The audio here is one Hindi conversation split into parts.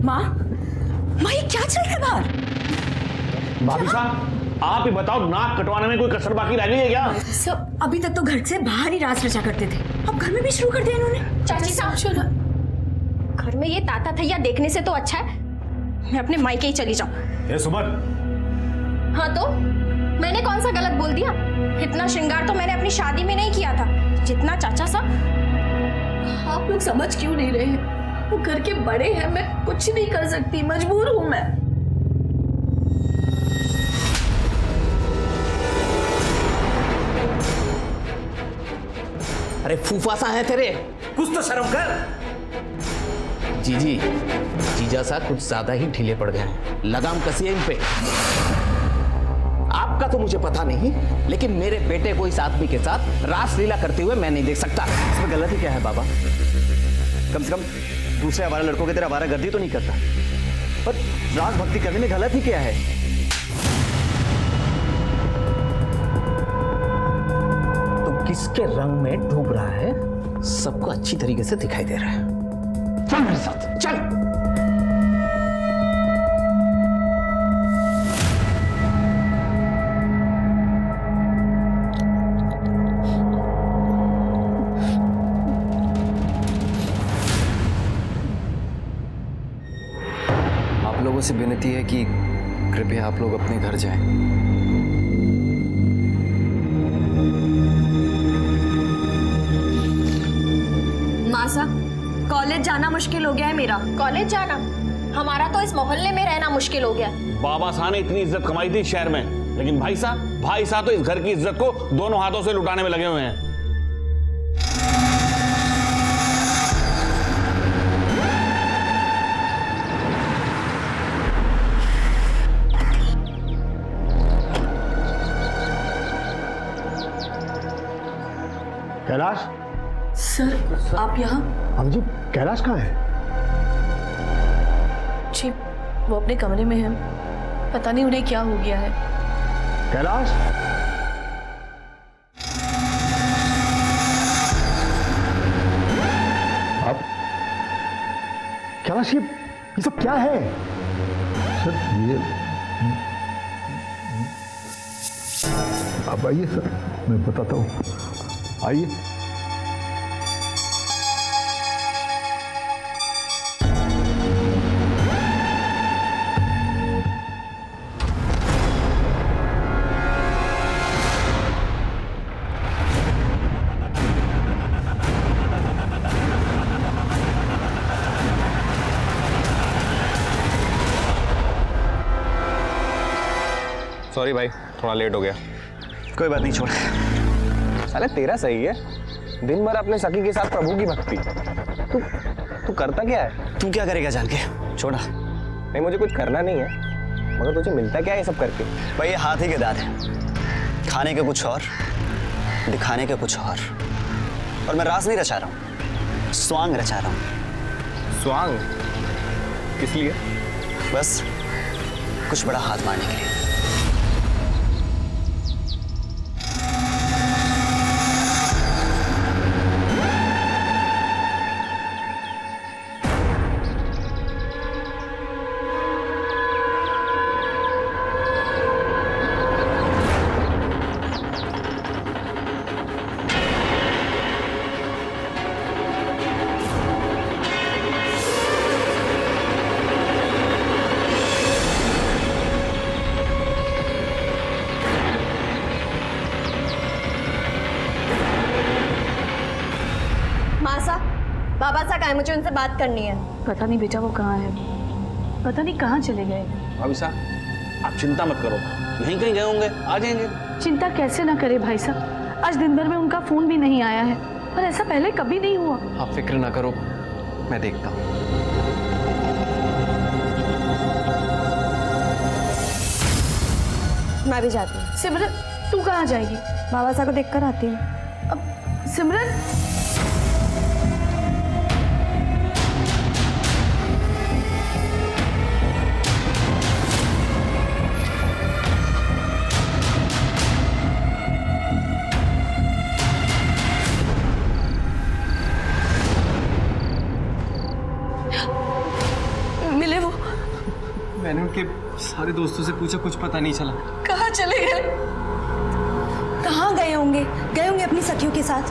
माँ, माँ ये क्या चल रहा है बाहर? भाभी साहब आप ही बताओ, नाक कटवाने में कोई कसर बाकी रह गई है क्या? सब अभी तक तो घर से बाहर ही रास रचा करते थे, अब घर में भी शुरू कर दिया इन्होंने। चाची साहब, घर में ये ताता थैया देखने से तो अच्छा है मैं अपने मायके ही चली जाऊं। ए सुमन। हाँ तो मैंने कौन सा गलत बोल दिया? इतना श्रृंगार तो मैंने अपनी शादी में नहीं किया था जितना चाचा साहब। आप लोग समझ क्यों नहीं रहे हैं? वो घर के बड़े हैं, मैं कुछ नहीं कर सकती, मजबूर हूं मैं। अरे फूफा सा है तेरे, कुछ तो शर्म कर। जीजा सा कुछ ज्यादा ही ढीले पड़ गए हैं, लगाम कसी है इन पे। आपका तो मुझे पता नहीं, लेकिन मेरे बेटे को इस आदमी के साथ रासलीला करते हुए मैं नहीं देख सकता। इसमें गलती क्या है बाबा? कम से कम दूसरे आवारा लड़कों की तरह आवारागर्दी तो नहीं करता, पर राग भक्ति करने में गलत ही क्या है? तो किसके रंग में डूब रहा है सबको अच्छी तरीके से दिखाई दे रहा है। चल मेरे साथ चल। आप लोगों से विनती है कि कृपया आप लोग अपने घर जाएं। मासा, कॉलेज जाना मुश्किल हो गया है मेरा। कॉलेज जाना? हमारा तो इस मोहल्ले में रहना मुश्किल हो गया। बाबा साहब ने इतनी इज्जत कमाई थी शहर में, लेकिन भाई साहब तो इस घर की इज्जत को दोनों हाथों से लुटाने में लगे हुए हैं। कैलाश सर, आप यहाँ? हम जी, कैलाश कहाँ है? जी, वो अपने कमरे में है, पता नहीं उन्हें क्या हो गया है। कैलाश, आप कैलाश, ये सब क्या है? सर ये आप आइए सर, मैं बताता हूँ, आइए। सॉरी भाई, थोड़ा लेट हो गया। कोई बात नहीं, छोड़। साले तेरा सही है, दिन भर अपने सखी के साथ प्रभु की भक्ति। तू करता क्या है? तू क्या करेगा जान के? छोड़ा। नहीं, मुझे कुछ करना नहीं है, मगर तुझे मिलता क्या है ये सब करके? भाई ये हाथ ही के दाद है, खाने के कुछ और, दिखाने के कुछ और मैं राज नहीं रचा रहा हूँ, स्वांग रचा रहा हूँ। स्वांग? किस लिए? बस कुछ बड़ा हाथ मारने के लिए। है, मुझे उनसे बात करनी है। पता नहीं बेटा वो कहाँ है, पता नहीं कहाँ चले गए। भाभी साहब आप चिंता मत करो, यहीं कहीं गए होंगे, आ जाएंगे। चिंता कैसे ना करे भाई साहब, आज दिन भर में उनका फोन भी नहीं आया है और ऐसा पहले कभी नहीं हुआ। आप फिक्र ना करो, मैं देखता हूँ। मैं भी जाती हूँ। सिमरन तू कहाँ जाएगी? बाबा साहब को देखकर आती हूँ। अब सिमरन मिले वो? मैंने उनके सारे दोस्तों से पूछा, कुछ पता नहीं चला। कहाँ चले गए? कहाँ गए होंगे अपनी सखियों के साथ।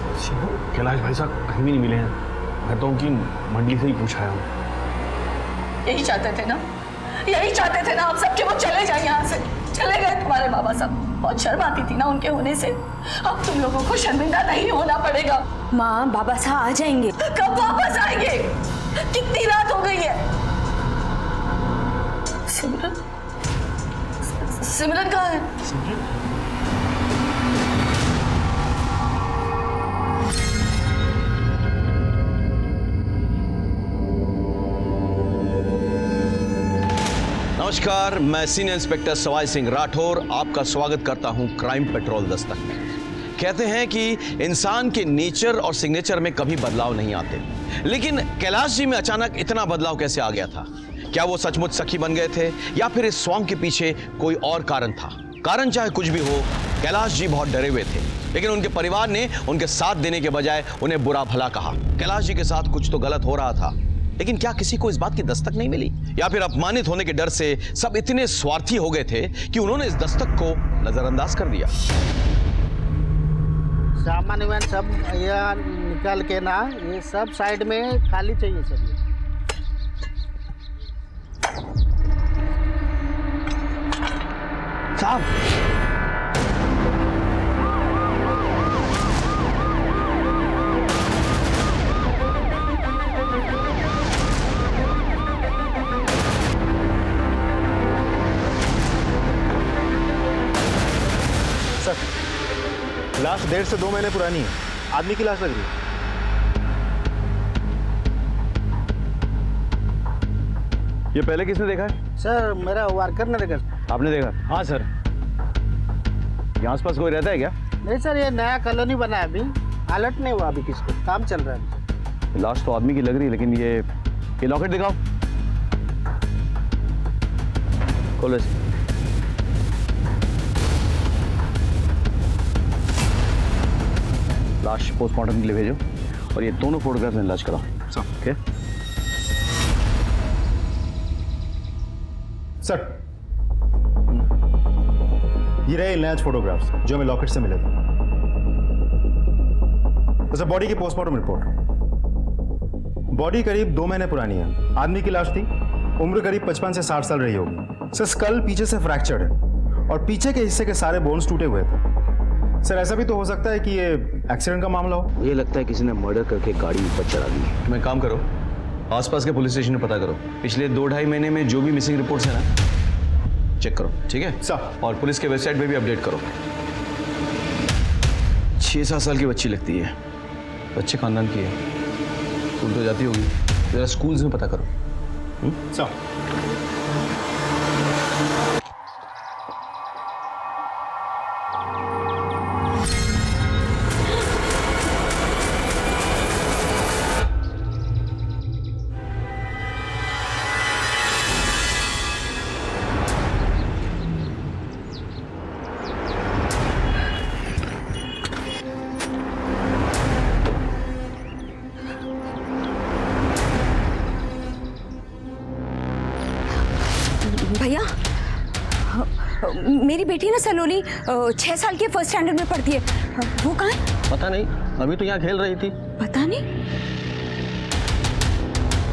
कैलाश भाई साहब कहीं भी नहीं मिले हैं, मैं तो उनकी मंडली से ही पूछा हूँ। यही चाहते थे ना, यही चाहते थे ना आप सब कि वो चले जाए यहाँ से। चले गए तुम्हारे बाबा साहब, बहुत शर्म आती थी ना उनके होने से। अब तुम लोगों को शर्मिंदा नहीं होना पड़ेगा। माँ बाबा साहब आ जाएंगे। कब वापस आएंगे? कितनी रात हो गई है? सिमरन सिमरन कहाँ है? नमस्कार, मैं सीनियर इंस्पेक्टर सवाई सिंह राठौर आपका स्वागत करता हूं क्राइम पेट्रोल दस्तक में। कहते हैं कि इंसान के नेचर और सिग्नेचर में कभी बदलाव नहीं आते, लेकिन कैलाश जी में अचानक इतना बदलाव कैसे आ गया था? क्या वो सचमुच सखी बन गए थे या फिर इस स्वांग के पीछे कोई और कारण था? कारण चाहे कुछ भी हो, कैलाश जी बहुत डरे हुए थे, लेकिन उनके परिवार ने उनके साथ देने के बजाय उन्हें बुरा भला कहा। कैलाश जी के साथ कुछ तो गलत हो रहा था, लेकिन क्या किसी को इस बात की दस्तक नहीं मिली? या फिर अपमानित होने के डर से सब इतने स्वार्थी हो गए थे कि उन्होंने इस दस्तक को नजरअंदाज कर दिया? सामान वामान सब यहाँ निकाल के ना, ये सब साइड में खाली चाहिए सब। साहब, लाश 1.5 से 2 महीने पुरानी है, आदमी की लाश लग रही है। ये पहले किसने देखा है? सर मेरा वर्कर ने देखा। आपने देखा? हाँ सर। यहाँ आसपास कोई रहता है क्या? नहीं सर, ये नया कॉलोनी बना है, अभी अलर्ट नहीं हुआ, अभी किसको काम चल रहा है। लाश तो आदमी की लग रही है, लेकिन ये लॉकेट दिखाओ। खोलो इसे। लाश पोस्टमार्टम के लिए भेजो और ये दोनों फोटोग्राफ में इलाज कराओ। ओके सर, ये रहे इलाज फोटोग्राफ्स जो हमें लॉकेट से मिले थे। सर, बॉडी की पोस्टमार्टम रिपोर्ट। बॉडी करीब 2 महीने पुरानी है, आदमी की लाश थी, उम्र करीब 55 से 60 साल रही होगी। सर, स्कल पीछे से फ्रैक्चर्ड है और पीछे के हिस्से के सारे बोन्स टूटे हुए थे। सर, ऐसा भी तो हो सकता है कि ये एक्सीडेंट का मामला हो। मुझे लगता है किसी ने मर्डर करके गाड़ी ऊपर चढ़ा दी। तुम एक काम करो, आसपास के पुलिस स्टेशन में पता करो, पिछले 2-2.5 महीने में जो भी मिसिंग रिपोर्ट्स है ना, चेक करो, ठीक है सर? और पुलिस के वेबसाइट पे भी अपडेट करो। 6-7 साल की बच्ची लगती है, अच्छे खानदान की है, स्कूल तो जाती होगी, जरा स्कूल्स में पता करो। सर, भैया, मेरी बेटी ना सलोनी 6 साल की फर्स्ट स्टैंडर्ड में पढ़ती है, वो कहाँ है? पता नहीं, अभी तो यहाँ खेल रही थी। पता नहीं?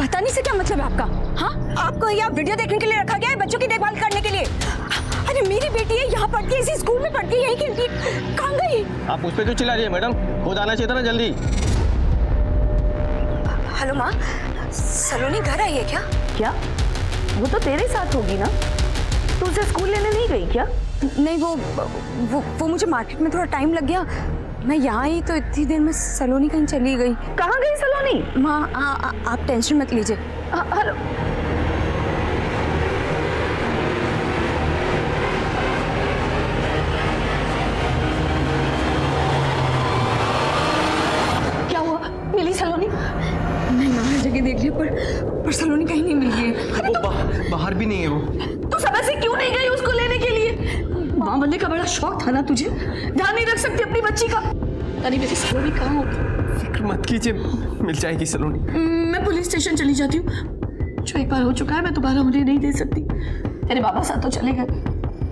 पता नहीं से क्या मतलब है आपका? हाँ, आपको यहाँ वीडियो देखने के लिए रखा गया है, बच्चों की देखभाल करने के लिए? अरे मेरी बेटी है, यहाँ पढ़ती है, इसी स्कूल में पढ़ती है, यहीं खेलती है, कहाँ गई? आप उस पर क्यों चिल्ला रही है मैडम? खुद आना चाहिए था ना जल्दी। हेलो माँ, सलोनी घर आई है क्या? क्या? वो तो तेरे साथ होगी ना, तू उसे स्कूल लेने नहीं गई क्या? नहीं, वो मुझे मार्केट में थोड़ा टाइम लग गया। मैं यहाँ आई तो इतनी देर में सलोनी कहीं चली गई। कहाँ गई सलोनी? माँ आप टेंशन मत लीजिए। हेलो, क्या हुआ? मिली सलोनी? नहीं माँ, हर जगह देख लिया पर सलोनी कहीं नहीं मिल रही है। वो बाहर भी नहीं है वो। तू समय से क्यों नहीं गई उसको लेने के लिए? माँ बनने का बड़ा शौक था ना तुझे, ध्यान नहीं रख सकती अपनी बच्ची का? अरे मेरी सलोनी कहाँ होगी? फिक्र मत कीजिए, मिल जाएगी सलोनी। मैं पुलिस स्टेशन चली जाती हूँ, जो एक बार हो चुका है मैं दोबारा उन्हें नहीं दे सकती। तेरे बाबा साथ तो चले गए,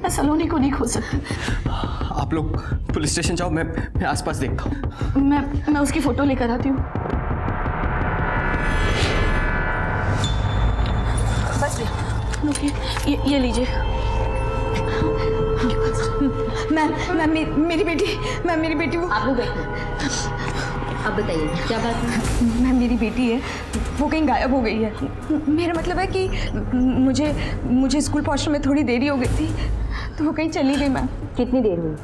मैं सलोनी को नहीं खो सकती। आप लोग पुलिस स्टेशन जाओ, मैं आसपास देखता हूँ। मैं उसकी फोटो लेकर आती हूँ। बस ये लीजिए। मैं मेरी बेटी वो। आप लोग बैठो, अब बताइए क्या बात है? मैं मेरी बेटी है, वो कहीं गायब हो गई है। मेरा मतलब है कि मुझे स्कूल पहुंचने में थोड़ी देरी हो गई थी तो वो कहीं चली गई। मैम कितनी देर हुई?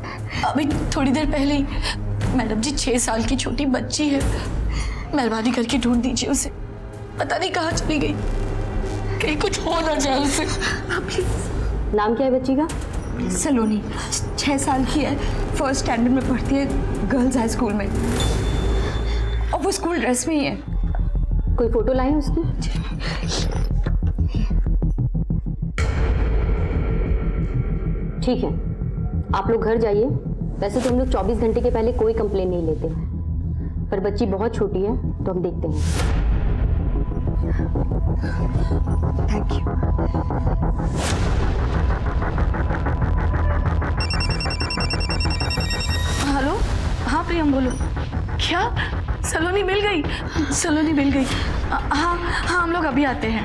अभी थोड़ी देर पहले ही। मैडम जी 6 साल की छोटी बच्ची है, मेहरबानी करके ढूंढ दीजिए उसे। पता नहीं कहाँ चली गई, कहीं कुछ हो ना जाए उसे। प्लीज। नाम क्या है बच्ची का? सलोनी, 6 साल की है, फर्स्ट स्टैंडर्ड में पढ़ती है, गर्ल्स हाई स्कूल में, और वो स्कूल ड्रेस में ही है। कोई फोटो लाई उसकी? ठीक है, आप लोग घर जाइए। वैसे तो हम लोग 24 घंटे के पहले कोई कंप्लेन नहीं लेते हैं, पर बच्ची बहुत छोटी है तो हम देखते हैं। Thank you. हेलो, हाँ प्रियम बोलो। क्या? सलोनी मिल गई? सलोनी मिल गई? हाँ हम लोग अभी आते हैं।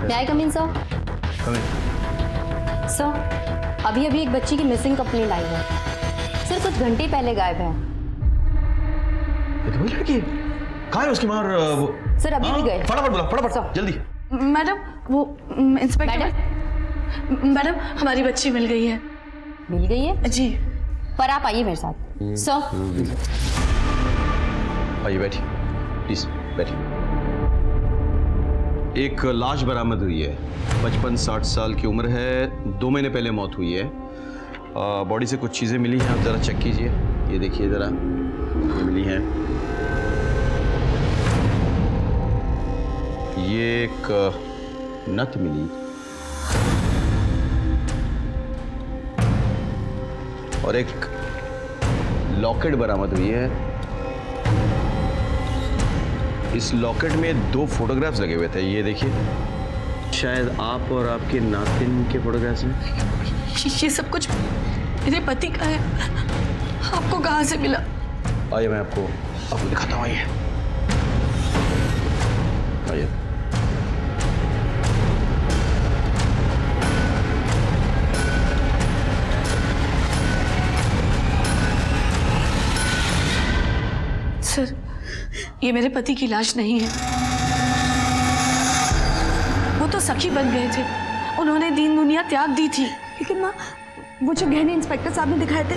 क्या है कमिंग सर? सर, अभी एक बच्ची की मिसिंग कंप्लेंट आई है। सर कुछ घंटे पहले गायब है। ये तो वही लड़की है। कहाँ है उसकी माँ? वो सर अभी भी गए। फटाफट बोला, फटाफट जल्दी। मैडम वो इंस्पेक्टर। मैडम हमारी बच्ची मिल गई है। मिल गई है जी। पर आप आइए मेरे साथ। सर आइए बैठिए, प्लीज बैठिए। एक लाश बरामद हुई है, 55-60 साल की उम्र है, 2 महीने पहले मौत हुई है। बॉडी से कुछ चीज़ें मिली हैं, आप ज़रा चेक कीजिए। ये देखिए ज़रा, ये मिली हैं। ये एक नथ मिली और एक लॉकेट बरामद हुई है। इस लॉकेट में 2 फोटोग्राफ्स लगे हुए थे, ये देखिए। शायद आप और आपके नातिन के फोटोग्राफ्स हैं। ये सब कुछ मेरे पति का है। आपको कहाँ से मिला? आइए मैं आपको दिखाता हूँ। आइए आइए। सर ये मेरे पति की लाश नहीं है, वो तो सखी बन गए थे, उन्होंने दीन दुनिया त्याग दी थी। लेकिन माँ, वो जो गहने इंस्पेक्टर साहब ने दिखाए थे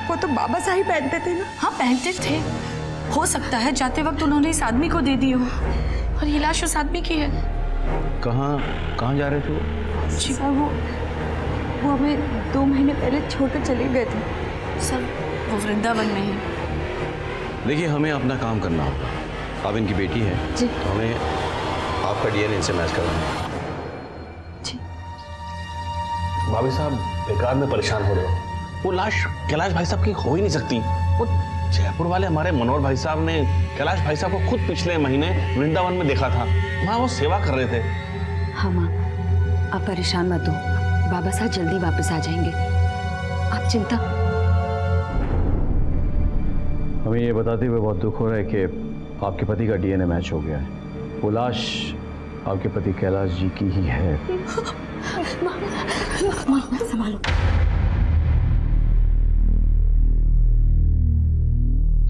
वो तो बाबा साहब ही पहनते थे ना? हाँ पहनते थे, हो सकता है जाते वक्त उन्होंने इस आदमी को दे दी हो, और ये लाश उस आदमी की है। कहाँ जा रहे थे वो? सर वो हमें 2 महीने पहले छोड़कर चले गए थे। सर वो वृंदावन में है। देखिए हमें अपना काम करना होगा। आप इनकी बेटी हैं जी। तो हमें आपका डीएनए इनसे मैच करवाना है। जी। भाभी साहब बेकार में परेशान हो रहे हो। वो लाश कैलाश भाई साहब की हो ही नहीं सकती। वो जयपुर वाले हमारे मनोहर भाई साहब ने कैलाश भाई साहब को खुद पिछले महीने वृंदावन में देखा था, वहाँ वो सेवा कर रहे थे। हाँ माँ, आप परेशान मत हो, बाबा साहब जल्दी वापस आ जाएंगे, आप चिंता। हमें ये बताते हुए बहुत दुख हो रहा है कि आपके पति का डीएनए मैच हो गया है। वो लाश आपके पति कैलाश जी की ही है। संभालो।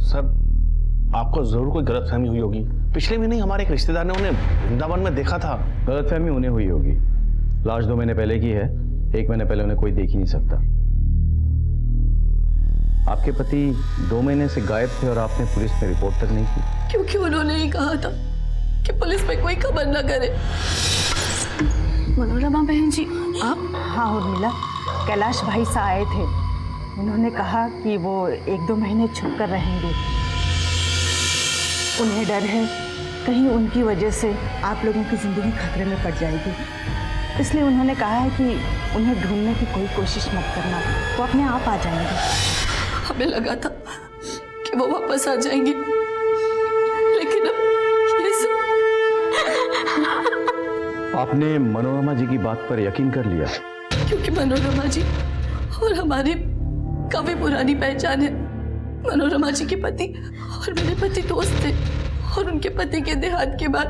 सर आपको जरूर कोई गलतफहमी हुई होगी। पिछले महीने हमारे एक रिश्तेदार ने उन्हें वृंदावन में देखा था। गलतफहमी उन्हें हुई होगी। लाश 2 महीने पहले की है, 1 महीने पहले उन्हें कोई देख ही नहीं सकता। आपके पति 2 महीने से गायब थे और आपने पुलिस में रिपोर्ट तक नहीं की, क्योंकि उन्होंने ही कहा था कि पुलिस में कोई खबर न करे। मनोरमा बहन जी, आप? हाँ उर्मिला, कैलाश भाई सा आए थे। उन्होंने कहा कि वो 1-2 महीने छुप कर रहेंगे। उन्हें डर है कहीं उनकी वजह से आप लोगों की ज़िंदगी खतरे में पड़ जाएगी, इसलिए उन्होंने कहा है कि उन्हें ढूंढने की कोई कोशिश मत करना, वो अपने आप आ जाएंगे। हमें लगा था कि वो वापस आ जाएंगे, लेकिन अब ये सब। आपने मनोरमा जी की बात पर यकीन कर लिया? क्योंकि मनोरमा जी और हमारी काफी पुरानी पहचान है। मनोरमा जी के पति और मेरे पति दोस्त थे, और उनके पति के देहांत के बाद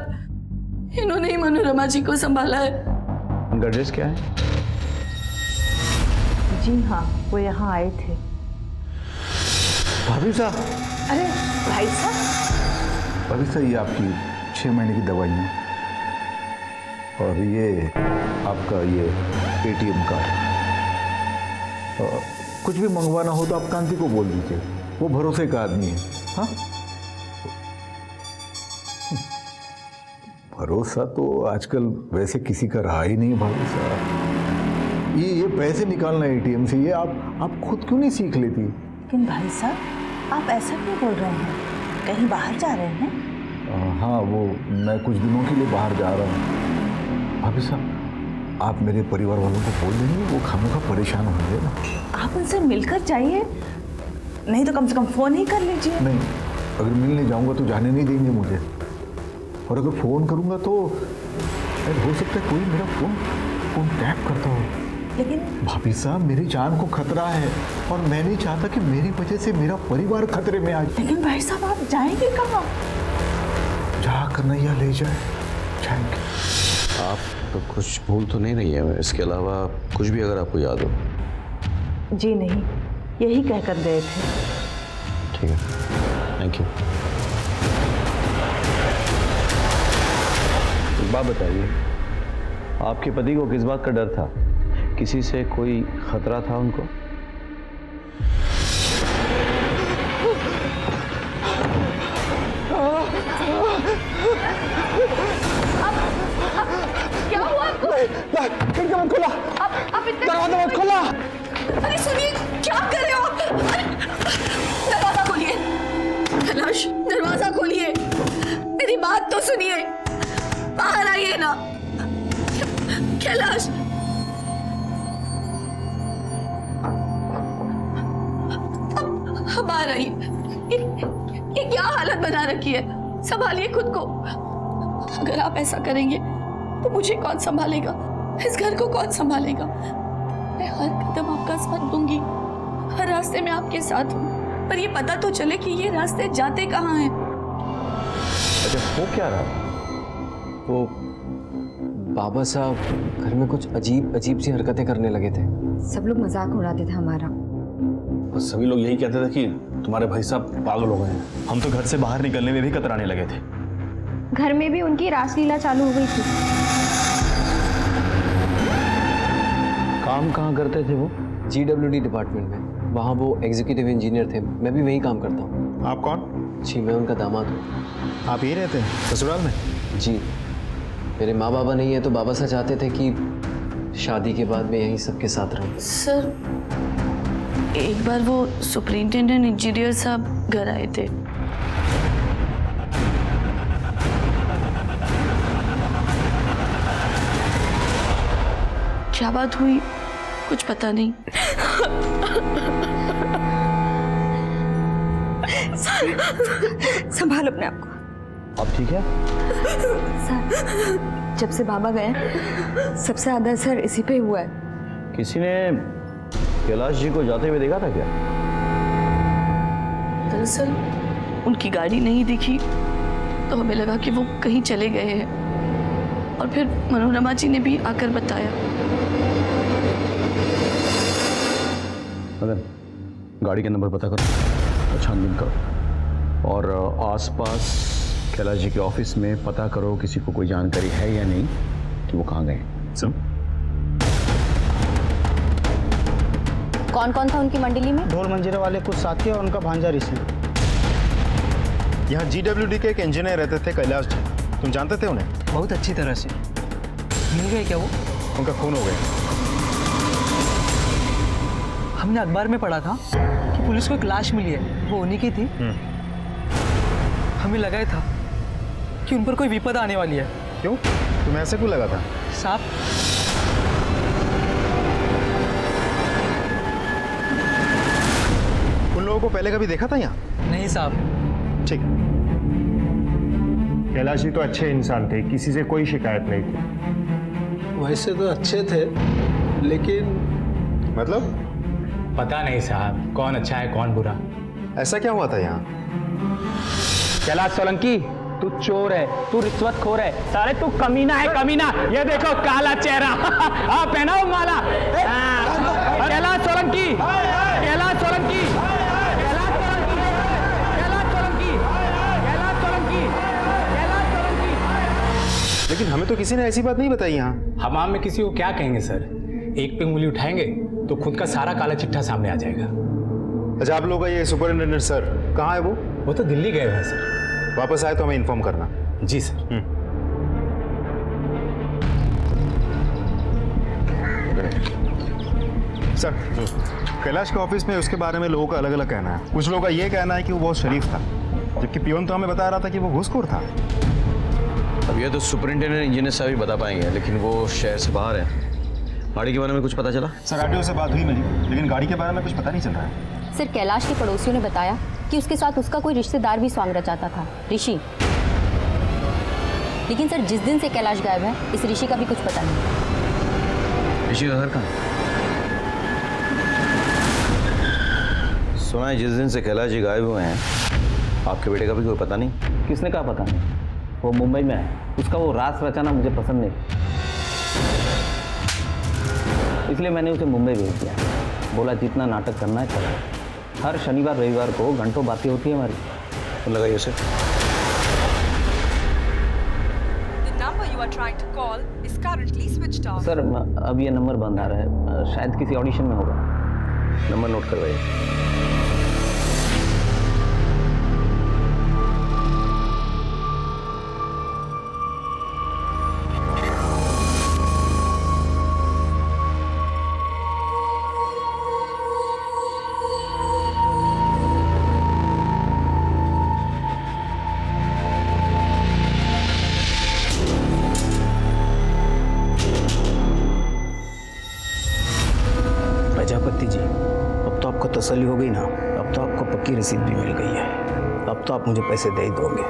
इन्होंने ही मनोरमा जी को संभाला है। उनका एड्रेस क्या है? जी हाँ, वो यहाँ आए थे। भाभी साहब, अरे भाई साहब। भाभी साहब, ये आपकी 6 महीने की दवाइयाँ और ये आपका ये ATM कार्ड। कुछ भी मंगवाना हो तो आप कांति को बोल दीजिए, वो भरोसे का आदमी है। हाँ, भरोसा तो आजकल वैसे किसी का रहा ही नहीं भाभी साहब। ये पैसे निकालना ATM से, ये आप खुद क्यों नहीं सीख लेती? लेकिन भाई साहब, आप ऐसा क्यों बोल रहे हैं? कहीं बाहर जा रहे हैं? हाँ, वो मैं कुछ दिनों के लिए बाहर जा रहा हूँ। भाभी साहब, आप मेरे परिवार वालों को बोल देंगे, वो खामोखा परेशान होंगे ना। आप उनसे मिलकर जाइए, नहीं तो कम से कम फोन ही कर लीजिए। नहीं, अगर मिलने जाऊंगा तो जाने नहीं देंगे मुझे, और अगर फोन करूंगा तो हो सकता है कोई मेरा फोन टैप करता हो। लेकिन भाभी साहब, मेरी जान को खतरा है और मैं नहीं चाहता कि मेरी वजह से मेरा परिवार खतरे में आ जाए। लेकिन भाई साहब, आप जाएंगे कहाँ? जहाँ कन्हैया ले जाए जाएंगे। आप तो कुछ भूल तो नहीं रही है? इसके अलावा कुछ भी अगर आपको याद हो? जी नहीं, यही कहकर गए थे। ठीक है, थैंक यू। एक बात बताइए, आपके पति को किस बात का डर था? किसी से कोई खतरा था उनको? क्या हुआ आपको? खिड़की मत खोला, दरवाजा मत खोला। अरे सुनिए, क्या कर रहे हो आप? दरवाजा खोलिए कैलाश, दरवाजा खोलिए, मेरी बात तो सुनिए, बाहर आइए ना कैलाश। अब बाहर आइए। ये क्या हालत बना रखी है? संभालिए खुद को। अगर आप ऐसा करेंगे तो मुझे कौन संभालेगा? इस घर को कौन संभालेगा? मैं हर कदम आपका साथ दूंगी, हर रास्ते में आपके साथ हूँ, पर ये पता तो चले कि ये रास्ते जाते कहाँ हैं। अच्छा, वो क्या रहा? वो बाबा साहब घर में कुछ अजीब सी हरकतें करने लगे थे। सब लोग मजाक उड़ाते थे हमारा। और सभी लोग यही कहते थे कि तुम्हारे भाई साहब पागल हो गए हैं। हम तो घर से बाहर निकलने में भी कतराने लगे थे। घर में भी उनकी रासलीला चालू हो गई थी। काम कहाँ करते थे वो? GWD डिपार्टमेंट में, वहाँ वो एग्जीक्यूटिव इंजीनियर थे। मैं भी वहीं काम करता हूँ। आप कौन? जी, मैं उनका दामाद हूँ। आप यही रहते हैं ससुराल में? जी, मेरे माँ बाबा नहीं है तो बाबा साहब चाहते थे कि शादी के बाद मैं यहीं सबके साथ रहूँ। सर, एक बार वो सुपरिंटेंडेंट इंजीनियर साहब घर आए थे। क्या बात हुई कुछ पता नहीं। संभालो अपने आप को। अब ठीक है? सर, जब से बाबा गए सबसे ज्यादा असर इसी पे हुआ है। किसी ने कैलाश जी को जाते हुए देखा था क्या? दरअसल उनकी गाड़ी नहीं दिखी तो हमें लगा कि वो कहीं चले गए हैं, और फिर मनोरमा जी ने भी आकर बताया। मदन, गाड़ी के नंबर पता करो और छानबीन करो। और आसपास कैलाश जी के ऑफिस में पता करो किसी को कोई जानकारी है या नहीं कि वो कहाँ गए। कौन कौन था उनकी मंडली में? ढोल मंजीरा वाले कुछ साथी और उनका भांजा ऋषि। यहाँ GWD के एक इंजीनियर रहते थे कैलाश जी, तुम जानते थे उन्हें? बहुत अच्छी तरह से। मिल गए क्या वो? उनका खून हो गया। हमने अखबार में पढ़ा था कि पुलिस को एक लाश मिली है, वो उन्हीं की थी। हमें लगा था कि उन पर कोई विपदा आने वाली है। क्यों? तुम्हें ऐसे क्यों लगा था? साहब, उन लोगों को पहले कभी देखा था यहाँ? नहीं साहब। ठीक। कैलाश जी तो अच्छे इंसान थे, किसी से कोई शिकायत नहीं थी। वैसे तो अच्छे थे, लेकिन मतलब? पता नहीं साहब, कौन अच्छा है कौन बुरा। ऐसा क्या हुआ था यहाँ? कैलाश सोलंकी, तू चोर है, तू रिश्वतखोर है, साले तू कमीना है, कमीना। ये देखो काला चेहरा। हाँ, पहनाओ माला। कैलाश सोलंकी, कैलाश सोलंकी, कैलाश सोलंकी, कैलाश सोलंकी, कैलाश सोलंकी, कैलाश सोलंकी। लेकिन हमें तो किसी ने ऐसी बात नहीं बताई यहाँ। हमाम में किसी को क्या कहेंगे सर? एक पे उंगली उठाएंगे तो खुद का सारा काला चिट्ठा सामने आ जाएगा। अच्छा, आप लोग का ये सुपरिटेंडेंट सर कहाँ है? वो तो दिल्ली गए हुए हैं सर। वापस आए तो हमें इन्फॉर्म करना। जी सर। सर, कैलाश के ऑफिस में उसके बारे में लोगों का अलग अलग कहना है। कुछ लोगों का ये कहना है कि वो बहुत शरीफ था, जबकि पियोन तो हमें बता रहा था कि वो घूसखोर था। अब ये तो सुपरिंटेंडेंट इंजीनियर साहब ही बता पाएंगे, लेकिन वो शहर से बाहर है। गाड़ी के बारे में कुछ पता चला? सर, आरटीओ से बात हुई मेरी, लेकिन गाड़ी के बारे में कुछ पता नहीं चल रहा है। सर, कैलाश के पड़ोसियों ने बताया कि उसके साथ उसका कोई रिश्तेदार भी स्वांग रचाता था, ऋषि। लेकिन सर, जिस दिन से कैलाश गायब है, इस ऋषि का भी कुछ पता नहीं। ऋषि का घर कहाँ? सुना है जिस दिन से कैलाश जी गायब हुए हैं, आपके बेटे का भी कोई पता नहीं। किसने कहा पता नहीं? वो मुंबई में है, उसका वो रास रचाना मुझे पसंद नहीं, इसलिए मैंने उसे मुंबई भेज दिया। बोला जितना नाटक करना है करो। हर शनिवार रविवार को घंटों बातें होती है हमारी। लगाइए उसे। सर, अब ये नंबर बंद आ रहा है, शायद किसी ऑडिशन में होगा। नंबर नोट करवाइए। प्रजापति जी, अब तो आपको तसल्ली हो गई ना? अब तो आपको पक्की रसीद भी मिल गई है। अब तो आप मुझे पैसे दे ही दोगे।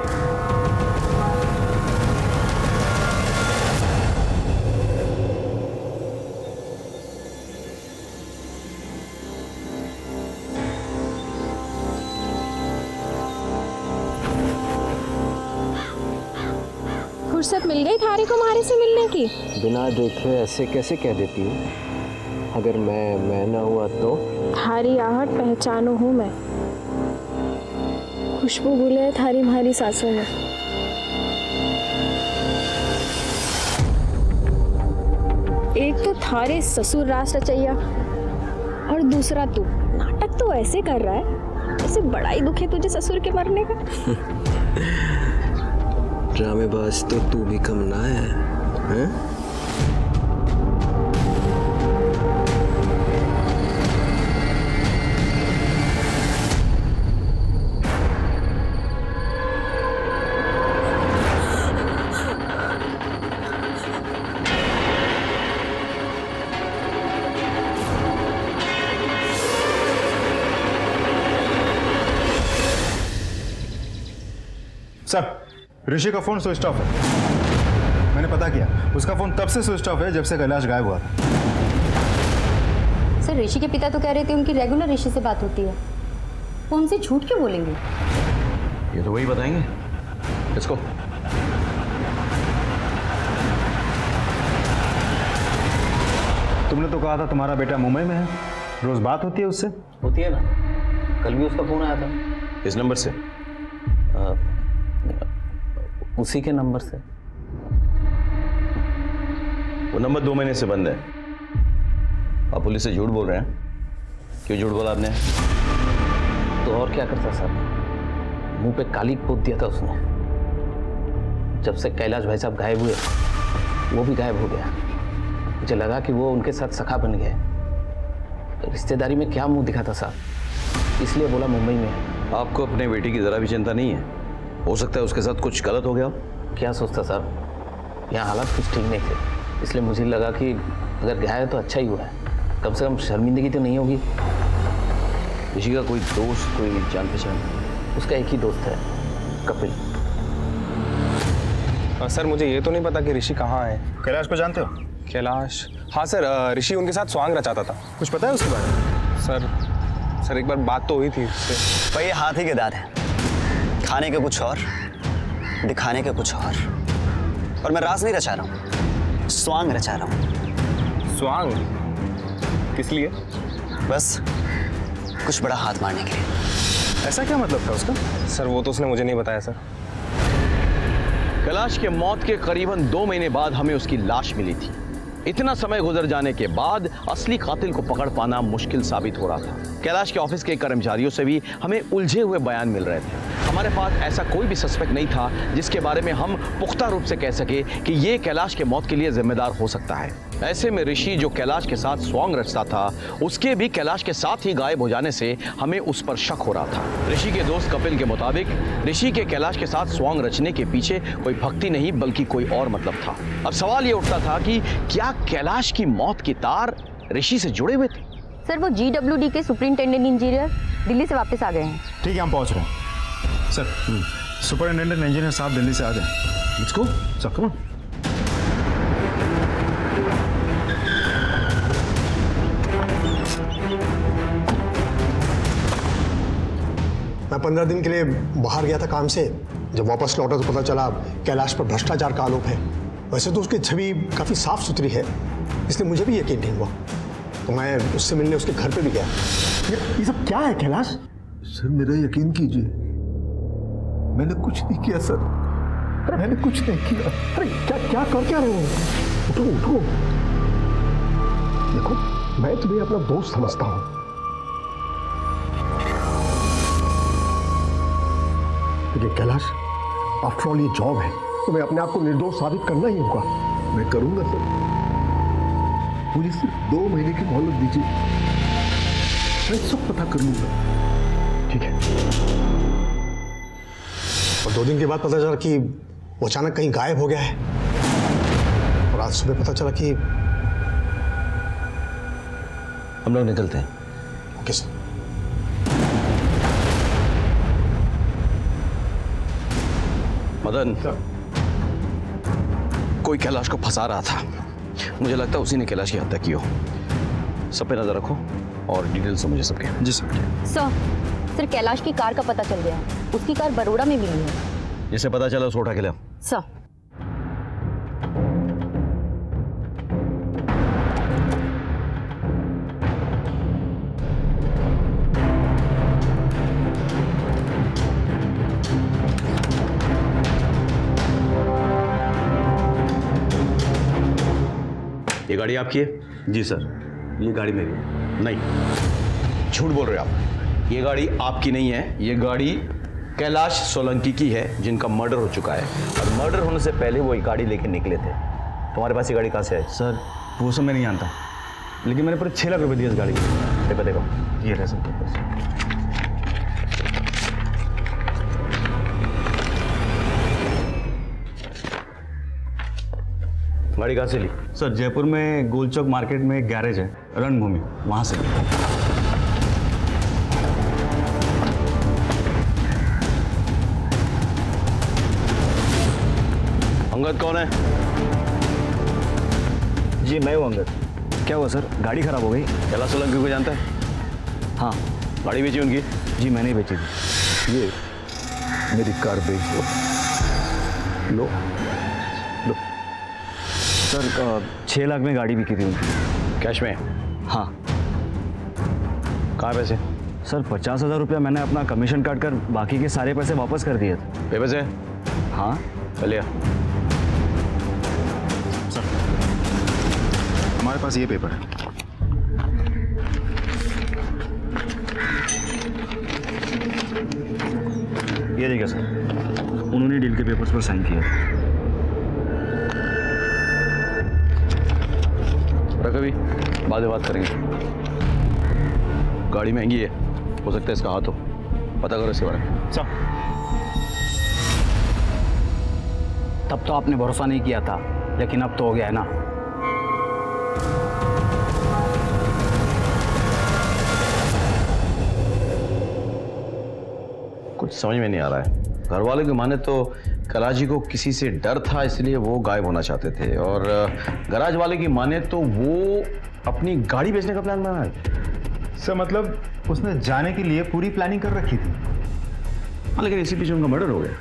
फुर्सत मिल गई थारी को मारे से मिलने की? बिना देखे ऐसे कैसे कह देती हूँ? अगर मैं ना हुआ तो? थारी आहट पहचानो हूँ मैं, खुशबू घुले है थारी म्हारी सांसों में। एक तो थारे ससुर रास रचैया और दूसरा तू। नाटक तो ऐसे कर रहा है जैसे बड़ा ही दुख है तुझे ससुर के मरने का। ड्रामेबाज तो तू भी कम ना है, हैं? सर, ऋषि का फोन स्विच ऑफ है। मैंने पता किया, उसका फोन तब से स्विच ऑफ है जब से कैलाश गायब हुआ था। सर, ऋषि के पिता तो कह रहे थे उनकी रेगुलर ऋषि से बात होती है। वो हमसे झूठ क्यों बोलेंगे? ये तो वही बताएंगे। इसको तुमने तो कहा था तुम्हारा बेटा मुंबई में है, रोज बात होती है उससे? होती है ना, कल भी उसका फोन आया था। इस नंबर से? उसी के नंबर से। वो नंबर 2 महीने से बंद है। आप पुलिस से झूठ बोल रहे हैं। क्यों झूठ बोला आपने? तो और क्या करता सर, मुंह पे काली पोत दिया था उसने। जब से कैलाश भाई साहब गायब हुए वो भी गायब हो गया। मुझे लगा कि वो उनके साथ सखा बन गए। तो रिश्तेदारी में क्या मुंह दिखाता साहब, इसलिए बोला मुंबई में। आपको अपने बेटी की जरा भी चिंता नहीं है? हो सकता है उसके साथ कुछ गलत हो गया। क्या सोचता साहब, यहाँ हालात कुछ ठीक नहीं थे, इसलिए मुझे लगा कि अगर गया है तो अच्छा ही हुआ है, कम से कम शर्मिंदगी तो नहीं होगी। ऋषि का कोई दोस्त, कोई जान पहचान? उसका एक ही दोस्त है, कपिल। सर मुझे ये तो नहीं पता कि ऋषि कहाँ है। कैलाश को जानते हो? कैलाश? हाँ सर, ऋषि उनके साथ स्वांग रचाता था। कुछ पता है उसके बारे में? सर एक बार बात तो हुई थी उससे। भाई ये हाथी के दांत है, खाने के कुछ और, दिखाने के कुछ और मैं राज नहीं रचा रहा हूँ, स्वांग रचा रहा हूँ। स्वांग? किस लिए? बस कुछ बड़ा हाथ मारने के लिए। ऐसा क्या मतलब था उसका? सर वो तो उसने मुझे नहीं बताया सर। कैलाश के मौत के करीबन 2 महीने बाद हमें उसकी लाश मिली थी। इतना समय गुजर जाने के बाद असली कातिल को पकड़ पाना मुश्किल साबित हो रहा था। कैलाश के ऑफिस के कर्मचारियों से भी हमें उलझे हुए बयान मिल रहे थे। हमारे पास ऐसा कोई भी सस्पेक्ट नहीं था जिसके बारे में हम पुख्ता रूप से कह सके कि ये कैलाश के मौत के लिए जिम्मेदार हो सकता है। ऐसे में ऋषि जो कैलाश के साथ स्वांग रचता था, उसके भी कैलाश के साथ ही गायब हो जाने से हमें उस पर शक हो रहा था। ऋषि के दोस्त कपिल के मुताबिक ऋषि के कैलाश के साथ स्वांग रचने के पीछे कोई भक्ति नहीं बल्कि कोई और मतलब था। अब सवाल ये उठता था कि क्या कैलाश की मौत के तार ऋषि से जुड़े हुए थे? सर वो GWD के सुपरिंटेंडेंट इंजीनियर दिल्ली से वापस आ गए हैं। ठीक है, हम पहुंच रहे हैं। सर, सुपरिंटेंडेंट इंजीनियर साहब दिल्ली से आ गए। Let's go sir, come on. मैं 15 दिन के लिए बाहर गया था काम से। जब वापस लौटा तो पता चला कैलाश पर भ्रष्टाचार का आरोप है। वैसे तो उसकी छवि काफ़ी साफ सुथरी है, इसलिए मुझे भी यकीन नहीं हुआ, तो मैं उससे मिलने उसके घर पे भी गया। ये सब क्या है कैलाश? सर मेरा यकीन कीजिए, मैंने कुछ नहीं किया सर, मैंने कुछ नहीं किया। अरे क्या कर क्या रहे हो? उठो उठो। देखो मैं तुम्हें अपना दोस्त समझता हूँ। देखिए कैलाश, आफ्टर ऑल ये जॉब है, तुम्हें अपने आप को निर्दोष साबित करना ही होगा। मैं करूंगा सर, मुझे सिर्फ 2 महीने की मोहलत दीजिए, मैं सब पता कर लूंगा। ठीक है। और 2 दिन के बाद पता चला कि वो अचानक कहीं गायब हो गया है, और आज सुबह पता चला कि हम लोग निकलते हैं। Okay sir. मदन, कोई कैलाश को फंसा रहा था। मुझे लगता है उसी ने कैलाश की हत्या की हो। सब पे नजर रखो और डिटेल से मुझे सबके। जी सर। सर कैलाश की कार का पता चल गया, उसकी कार बरोड़ा में मिली है। जिसे पता चला उसको उठा के ले। सर ये गाड़ी आपकी है? जी सर, ये गाड़ी मेरी है। नहीं, झूठ बोल रहे हो आप। ये गाड़ी आपकी नहीं है, ये गाड़ी कैलाश सोलंकी की है, जिनका मर्डर हो चुका है। और मर्डर होने से पहले वो ये गाड़ी लेके निकले थे। तुम्हारे पास ये गाड़ी कहाँ से है? सर वो सब मैं नहीं जानता, लेकिन मैंने पूरे 6 लाख रुपए दिए इस गाड़ी के। पेपर देखो। ये रहे सर पेपर। गाड़ी कहाँ से ली? सर जयपुर में गोल चौक मार्केट में एक गैरेज है, रणभूमि, वहां से। अंगद कौन है? जी मैं हूँ अंगद। क्या हुआ सर, गाड़ी खराब हो गई? कैलाश सोलंकी को जानता है? हाँ। गाड़ी बेची उनकी? जी मैंने ही बेची थी। ये मेरी कार बेच दो। लो लो। सर 6 लाख में गाड़ी बिकी थी उनकी। कैश में? हाँ। कहाँ पैसे? सर 50,000 रुपया मैंने अपना कमीशन काट कर बाकी के सारे पैसे वापस कर दिए थे। पेपर से? हाँ। चलिए। सर, हमारे पास ये पेपर है। ये देखिए सर, उन्होंने डील के पेपर्स पर साइन किया। रखो भी, बाद में बात करेंगे। गाड़ी महंगी है, हो सकता है इसका हाथ हो, पता करो इसके बारे में। सर, तब तो आपने भरोसा नहीं किया था, लेकिन अब तो हो गया है ना। कुछ समझ में नहीं आ रहा है। घर वालों की माने तो कैलाश जी को किसी से डर था, इसलिए वो गायब होना चाहते थे, और गराज वाले की माने तो वो अपनी गाड़ी बेचने का प्लान बना है। सर मतलब उसने जाने के लिए पूरी प्लानिंग कर रखी थी। हाँ, लेकिन इसी पीछे उनका मर्डर हो गया।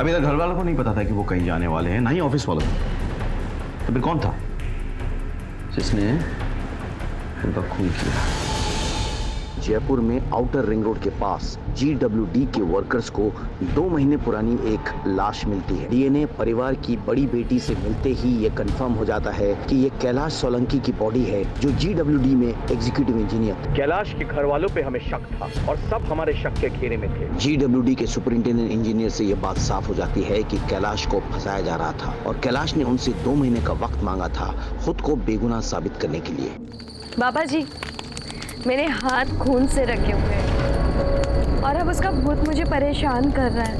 अभी तक घर वालों को नहीं पता था कि वो कहीं जाने वाले हैं, ना ही ऑफिस वालों को। तो फिर कौन था जिसने उनका खून किया? जयपुर में आउटर रिंग रोड के पास GWD के वर्कर्स को 2 महीने पुरानी एक लाश मिलती है। डीएनए परिवार की बड़ी बेटी से मिलते ही ये कंफर्म हो जाता है कि ये कैलाश सोलंकी की बॉडी है, जो GWD में एग्जीक्यूटिव इंजीनियर थे। कैलाश के घर वालों पे हमें शक था और सब हमारे शक के घेरे में थे। GWD के सुपरिंटेंडेंट इंजीनियर से ये बात साफ हो जाती है कि कैलाश को फंसाया जा रहा था, और कैलाश ने उनसे 2 महीने का वक्त मांगा था खुद को बेगुनाह साबित करने के लिए। बाबा जी, मेरे हाथ खून से रखे हुए हैं और अब उसका भूत मुझे परेशान कर रहा है।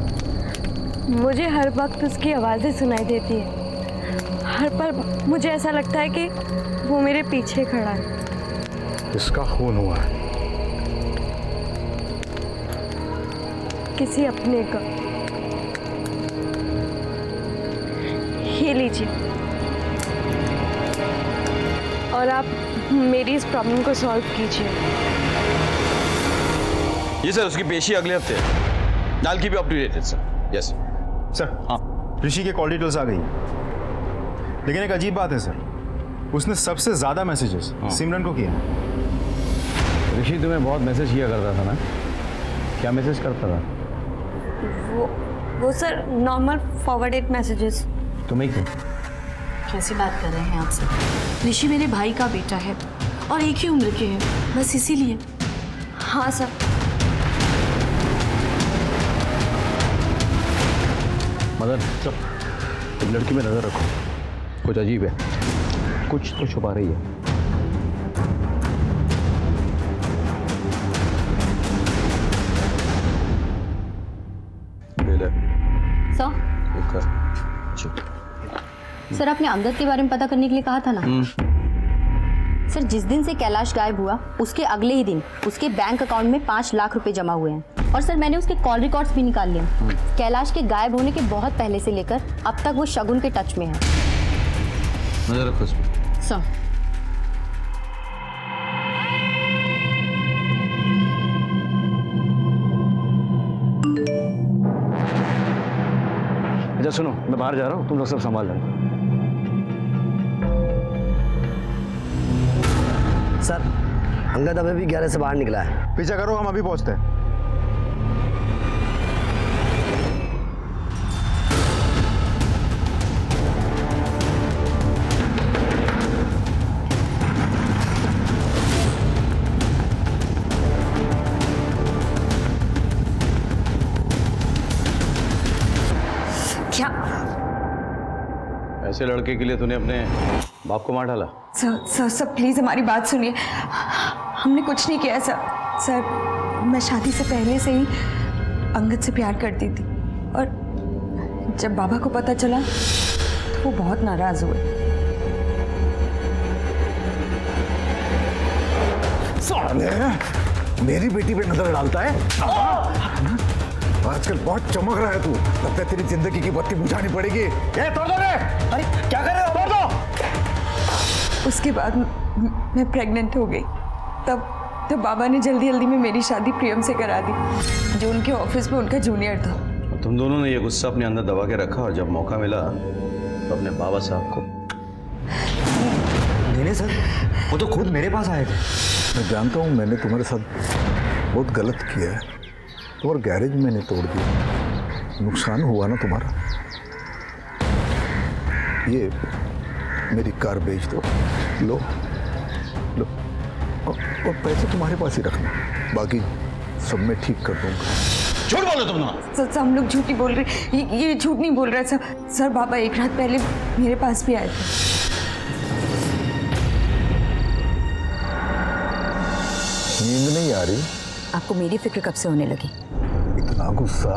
मुझे हर वक्त उसकी आवाज़ें सुनाई देती है। हर पल मुझे ऐसा लगता है कि वो मेरे पीछे खड़ा है। इसका खून हुआ है? किसी अपने का। ये लीजिए, और आप मेरी इस प्रॉब्लम को सॉल्व कीजिए। ये सर उसकी पेशी अगले हफ्ते है। डाल की भी अपडेटेड सर। Yes sir. हाँ, ऋषि के कॉल डिटेल्स आ गई, लेकिन एक अजीब बात है सर, उसने सबसे ज्यादा मैसेजेस सिमरन को किया। ऋषि तुम्हें बहुत मैसेज किया करता था ना? क्या मैसेज करता था? वो सर नॉर्मल फॉरवर्डेड मैसेजेस। तुम्हें क्यों? कैसी बात कर रहे हैं आप सब? ऋषि मेरे भाई का बेटा है और एक ही उम्र के हैं, बस इसीलिए। हाँ सर। मदन, चुप। एक लड़की में नजर रखो, कुछ अजीब है, कुछ तो छुपा रही है। सर, आपने अमजद के बारे में पता करने के लिए कहा था ना? सर, जिस दिन से कैलाश गायब हुआ उसके अगले ही दिन उसके बैंक अकाउंट में 5 लाख रुपए जमा हुए हैं, और सर मैंने उसके कॉल रिकॉर्ड्स भी निकाल लिए। कैलाश के गायब होने के बहुत पहले से लेकर अब तक वो शगुन के टच में है। नजर रखो इसमें। सर, अच्छा सुनो, मैं बाहर जा रहा हूँ, तुम लोग सब संभाल लेना। सर, अंगद अभी भी 11 से बाहर निकला है। पीछा करो, हम अभी पहुंचते हैं। क्या? ऐसे लड़के के लिए तूने अपने बाप को मार डाला? सर प्लीज़ हमारी बात सुनिए। हमने कुछ नहीं किया सर। मैं शादी से पहले से ही अंगद से प्यार करती थी, और जब बाबा को पता चला तो वो बहुत नाराज़ हुए। साले, मेरी बेटी पे नजर डालता है? आजकल बहुत चमक रहा है तू, तब तक तेरी जिंदगी की बत्ती बुझानी पड़ेगी। तोड़ दो रे! अरे क्या कर रहे हो? तोड़ दो! उसके बाद मैं प्रेग्नेंट हो गई। तब बाबा ने जल्दी में मेरी शादी प्रियम से करा दी, जो उनके ऑफिस में उनका जूनियर था। तुम दोनों ने ये गुस्सा अपने अंदर दबा के रखा, और जब मौका मिला तो अपने बाबा साहब को। नहीं सर, वो तो खुद मेरे पास आए थे। मैं जानता हूँ मैंने तुम्हारे साथ बहुत गलत किया है। तुम्हारा गैरेज मैंने तोड़ दिया, नुकसान हुआ ना तुम्हारा, ये मेरी कार बेच दो, लो लो, और पैसे तुम्हारे पास ही रखना, बाकी सब मैं ठीक कर दूंगा। झूठ बोलो तुम ना। सर हम लोग झूठ नहीं बोल रहे, ये झूठ नहीं बोल रहा सर। सर बाबा एक रात पहले मेरे पास भी आए थे। नींद नहीं आ रही? आपको मेरी फिक्र कब से होने लगी? इतना गुस्सा?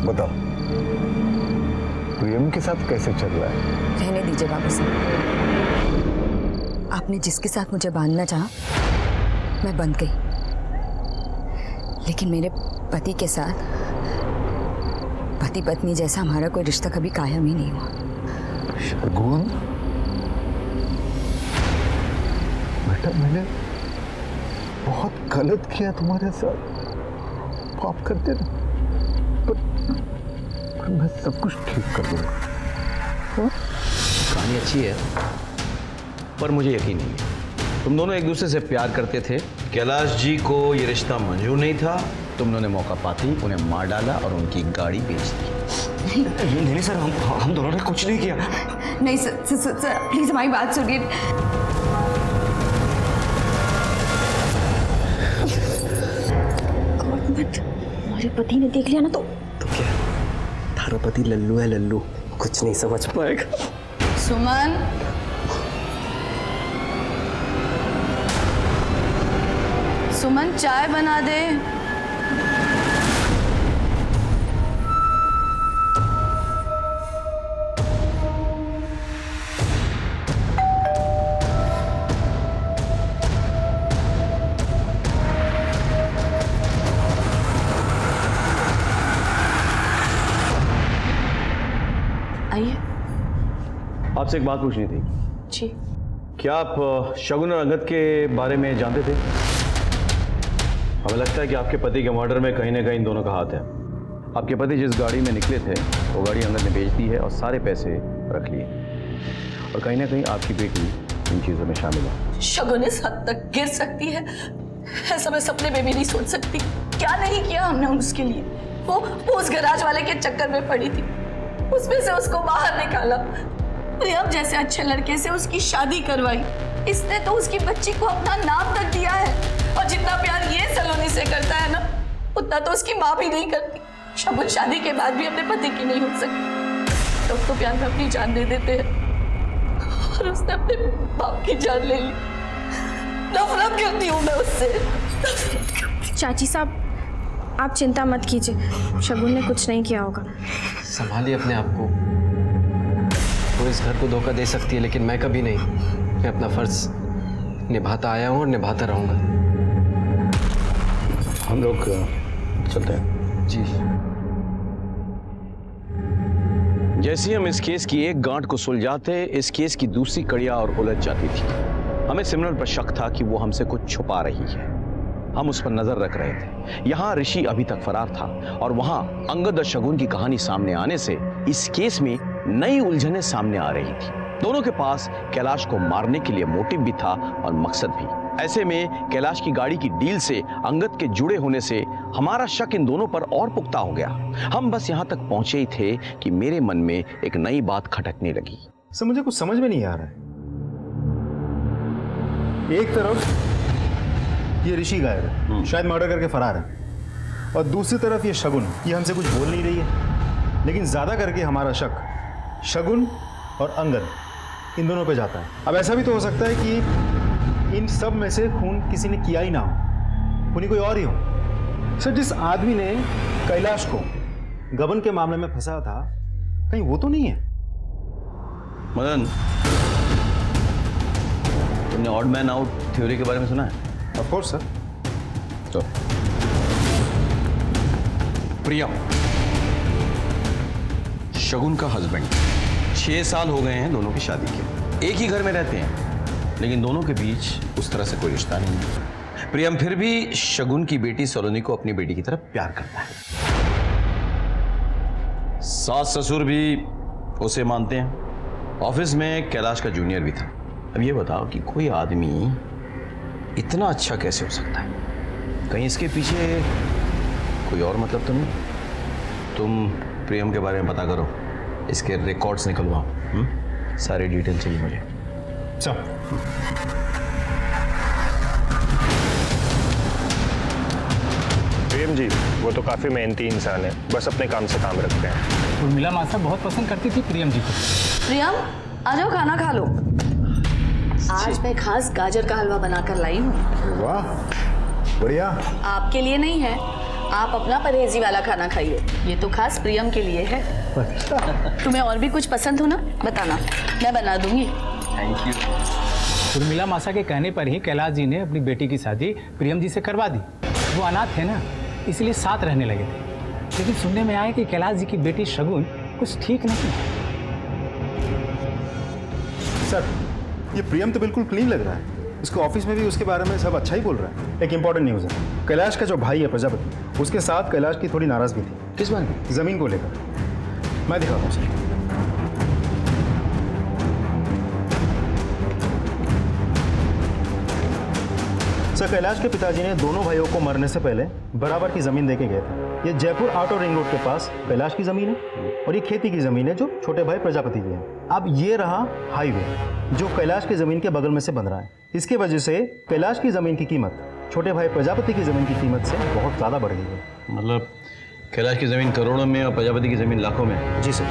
बताओ, प्रियम के साथ कैसे चल रहा है? रहने दीजिए बाबा साहब, आपने जिसके साथ मुझे बांधना चाहा मैं बंध गई, लेकिन मेरे पति के साथ पति पत्नी जैसा हमारा कोई रिश्ता कभी कायम ही नहीं हुआ। शगुन, बेटा मैंने बहुत गलत किया तुम्हारे साथ, माफ कर देना, पर मैं सब कुछ ठीक कर दूंगा। कहानी अच्छी है, पर मुझे यकीन नहीं है। तुम दोनों एक दूसरे से प्यार करते थे, कैलाश जी को ये रिश्ता मंजूर नहीं था, तुम दोनों ने मौका पाते ही उन्हें मार डाला और उनकी गाड़ी बेच दी। नहीं सर, हम दोनों ने कुछ नहीं किया। नहीं सर प्लीज हमारी बात सुनिए। हमारे पति ने देख लिया ना तो क्या, थारा पति लल्लू है, लल्लू कुछ नहीं समझ पाएगा। सुमन, सुमन चाय बना दे। आइए। आपसे एक बात पूछनी थी। जी। क्या आप शगुन और अंगद के बारे में जानते थे? हमें लगता है कि आपके पति के मर्डर में कहीं ना कहीं इन दोनों का हाथ है। आपके पति जिस गाड़ी में निकले थे वो गाड़ी अंगद ने बेच दी है और सारे पैसे रख लिए, और कहीं ना कहीं आपकी बेटी इन चीज़ों में शामिल है। शगुन इस हद तक गिर सकती है, ऐसा मैं सपने में भी नहीं सोच सकती। क्या नहीं किया हमने उसके लिए। वो उस गैराज वाले के चक्कर में पड़ी थी, उसमें से उसको बाहर निकाला, प्रियम जैसे अच्छे लड़के से उसकी शादी करवाई। इसने तो उसकी बच्ची को अपना नाम तक दिया है, और जितना प्यार ये सलोनी से करता है ना, उतना तो उसकी माँ भी नहीं करती। शगुन शादी के बाद भी अपने पति की नहीं हो सकती, तो प्यार में अपनी जान दे देते हैं, और उसने अपने बाप की जान ले ली। नफरत करती हूँ मैं उससे। चाची साहब आप चिंता मत कीजिए, शगुन ने कुछ नहीं किया होगा। संभालिए अपने आप को। वो इस घर को धोखा दे सकती है, लेकिन मैं कभी नहीं। मैं अपना फर्ज निभाता आया हूँ और निभाता रहूंगा। हम लोग चलते हैं। जी। जैसे ही हम इस केस की एक गांठ को सुलझाते, इस केस की दूसरी कड़ियां और उलझ जाती थी। हमें सिमरन पर शक था कि वो हमसे कुछ छुपा रही है। हम उस पर नजर रख रहे थे। यहाँ ऋषि अभी तक फरार था, और वहाँ अंगद और शगुन की कहानी सामने आने से इस केस में नई उलझनें सामने आ रही थी। दोनों के पास कैलाश को मारने के लिए मोटिव भी था और मकसद भी। ऐसे में कैलाश की गाड़ी की डील से अंगद के जुड़े होने से हमारा शक इन दोनों पर और पुख्ता हो गया। हम बस यहाँ तक पहुंचे ही थे कि मेरे मन में एक नई बात खटकने लगी। सर मुझे कुछ समझ में नहीं आ रहा है। एक तरफ ये ऋषि गायब है, शायद मर्डर करके फरार है, और दूसरी तरफ ये शगुन, ये हमसे कुछ बोल नहीं रही है, लेकिन ज्यादा करके हमारा शक शगुन और अंगद इन दोनों पे जाता है। अब ऐसा भी तो हो सकता है कि इन सब में से खून किसी ने किया ही ना हो, खूनी कोई और ही हो। सर जिस आदमी ने कैलाश को गबन के मामले में फंसा था, कहीं वो तो नहीं है? मदन, तुमने ऑड मैन आउट थ्योरी के बारे में सुना है? Of course sir. तो प्रियम शगुन का हस्बैंड, 6 साल हो गए हैं दोनों की शादी के। एक ही घर में रहते हैं, लेकिन दोनों के बीच उस तरह से कोई रिश्ता नहीं है। प्रियम फिर भी शगुन की बेटी सलोनी को अपनी बेटी की तरफ प्यार करता है। सास ससुर भी उसे मानते हैं। ऑफिस में कैलाश का जूनियर भी था। अब ये बताओ कि कोई आदमी इतना अच्छा कैसे हो सकता है? कहीं इसके पीछे कोई और मतलब तो नहीं? तुम प्रियम के बारे में पता करो, इसके रिकॉर्ड्स निकलवाओ। सारी डिटेल चाहिए मुझे। चल। प्रेम जी वो तो काफ़ी मेहनती इंसान है, बस अपने काम से काम रखते हैं। उर्मिला मासा बहुत पसंद करती थी प्रियम जी को। प्रियम आ जाओ, खाना खा लो। आज मैं खास गाजर का हलवा बनाकर लाई हूँ। वाह बढ़िया। आपके लिए नहीं है, आप अपना परहेजी वाला खाना खाइए, ये तो खास प्रियम के लिए है। तुम्हें और भी कुछ पसंद हो ना बताना, मैं बना दूंगी। Thank you. उर्मिला मासा के कहने पर ही कैलाश जी ने अपनी बेटी की शादी प्रियम जी से करवा दी। वो अनाथ है ना, इसलिए साथ रहने लगे थे। लेकिन सुनने में आया कि कैलाश जी की बेटी शगुन कुछ ठीक नहीं है। सर ये प्रियम तो बिल्कुल क्लीन लग रहा है, इसको ऑफिस में भी उसके बारे में सब अच्छा ही बोल रहा है। एक इंपॉर्टेंट न्यूज़ है, कैलाश का जो भाई है प्रजापति, उसके साथ कैलाश की थोड़ी नाराजगी थी। किस बात में? जमीन को लेकर। मैं दिखाता हूँ सर। सर कैलाश के पिताजी ने दोनों भाइयों को मरने से पहले बराबर की जमीन देके गए थे। ये जयपुर आउटर रिंग रोड के पास कैलाश की जमीन है और ये खेती की जमीन है जो छोटे भाई प्रजापति की है। अब ये रहा हाईवे जो कैलाश की जमीन के बगल में से बन रहा है। इसकी वजह से कैलाश की जमीन की कीमत छोटे भाई प्रजापति की जमीन की कीमत से बहुत ज़्यादा बढ़ गई है। मतलब कैलाश की जमीन करोड़ों में और प्रजापति की जमीन लाखों में? जी सर।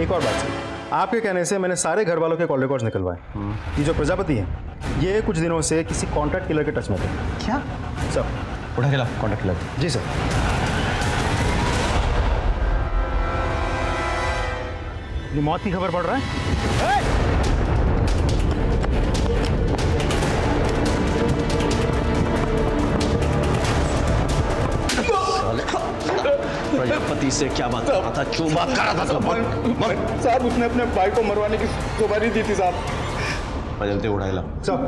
एक और बात सर, आपके कहने से मैंने सारे घर वालों के कॉल रिकॉर्ड्स निकलवाए। ये जो प्रजापति है ये कुछ दिनों से किसी कॉन्ट्रैक्ट किलर के टच में थे। क्या सर? उठा के लाओ कॉन्ट्रैक्ट किलर। जी सर। ये मौत की खबर पड़ रहा है। प्रजापति से क्या बात कर रहा था? क्यों बात कर रहा था? साहब उसने अपने भाई को मरवाने की सुपारी दी थी साहब। जल्दी उड़ा ला। साहब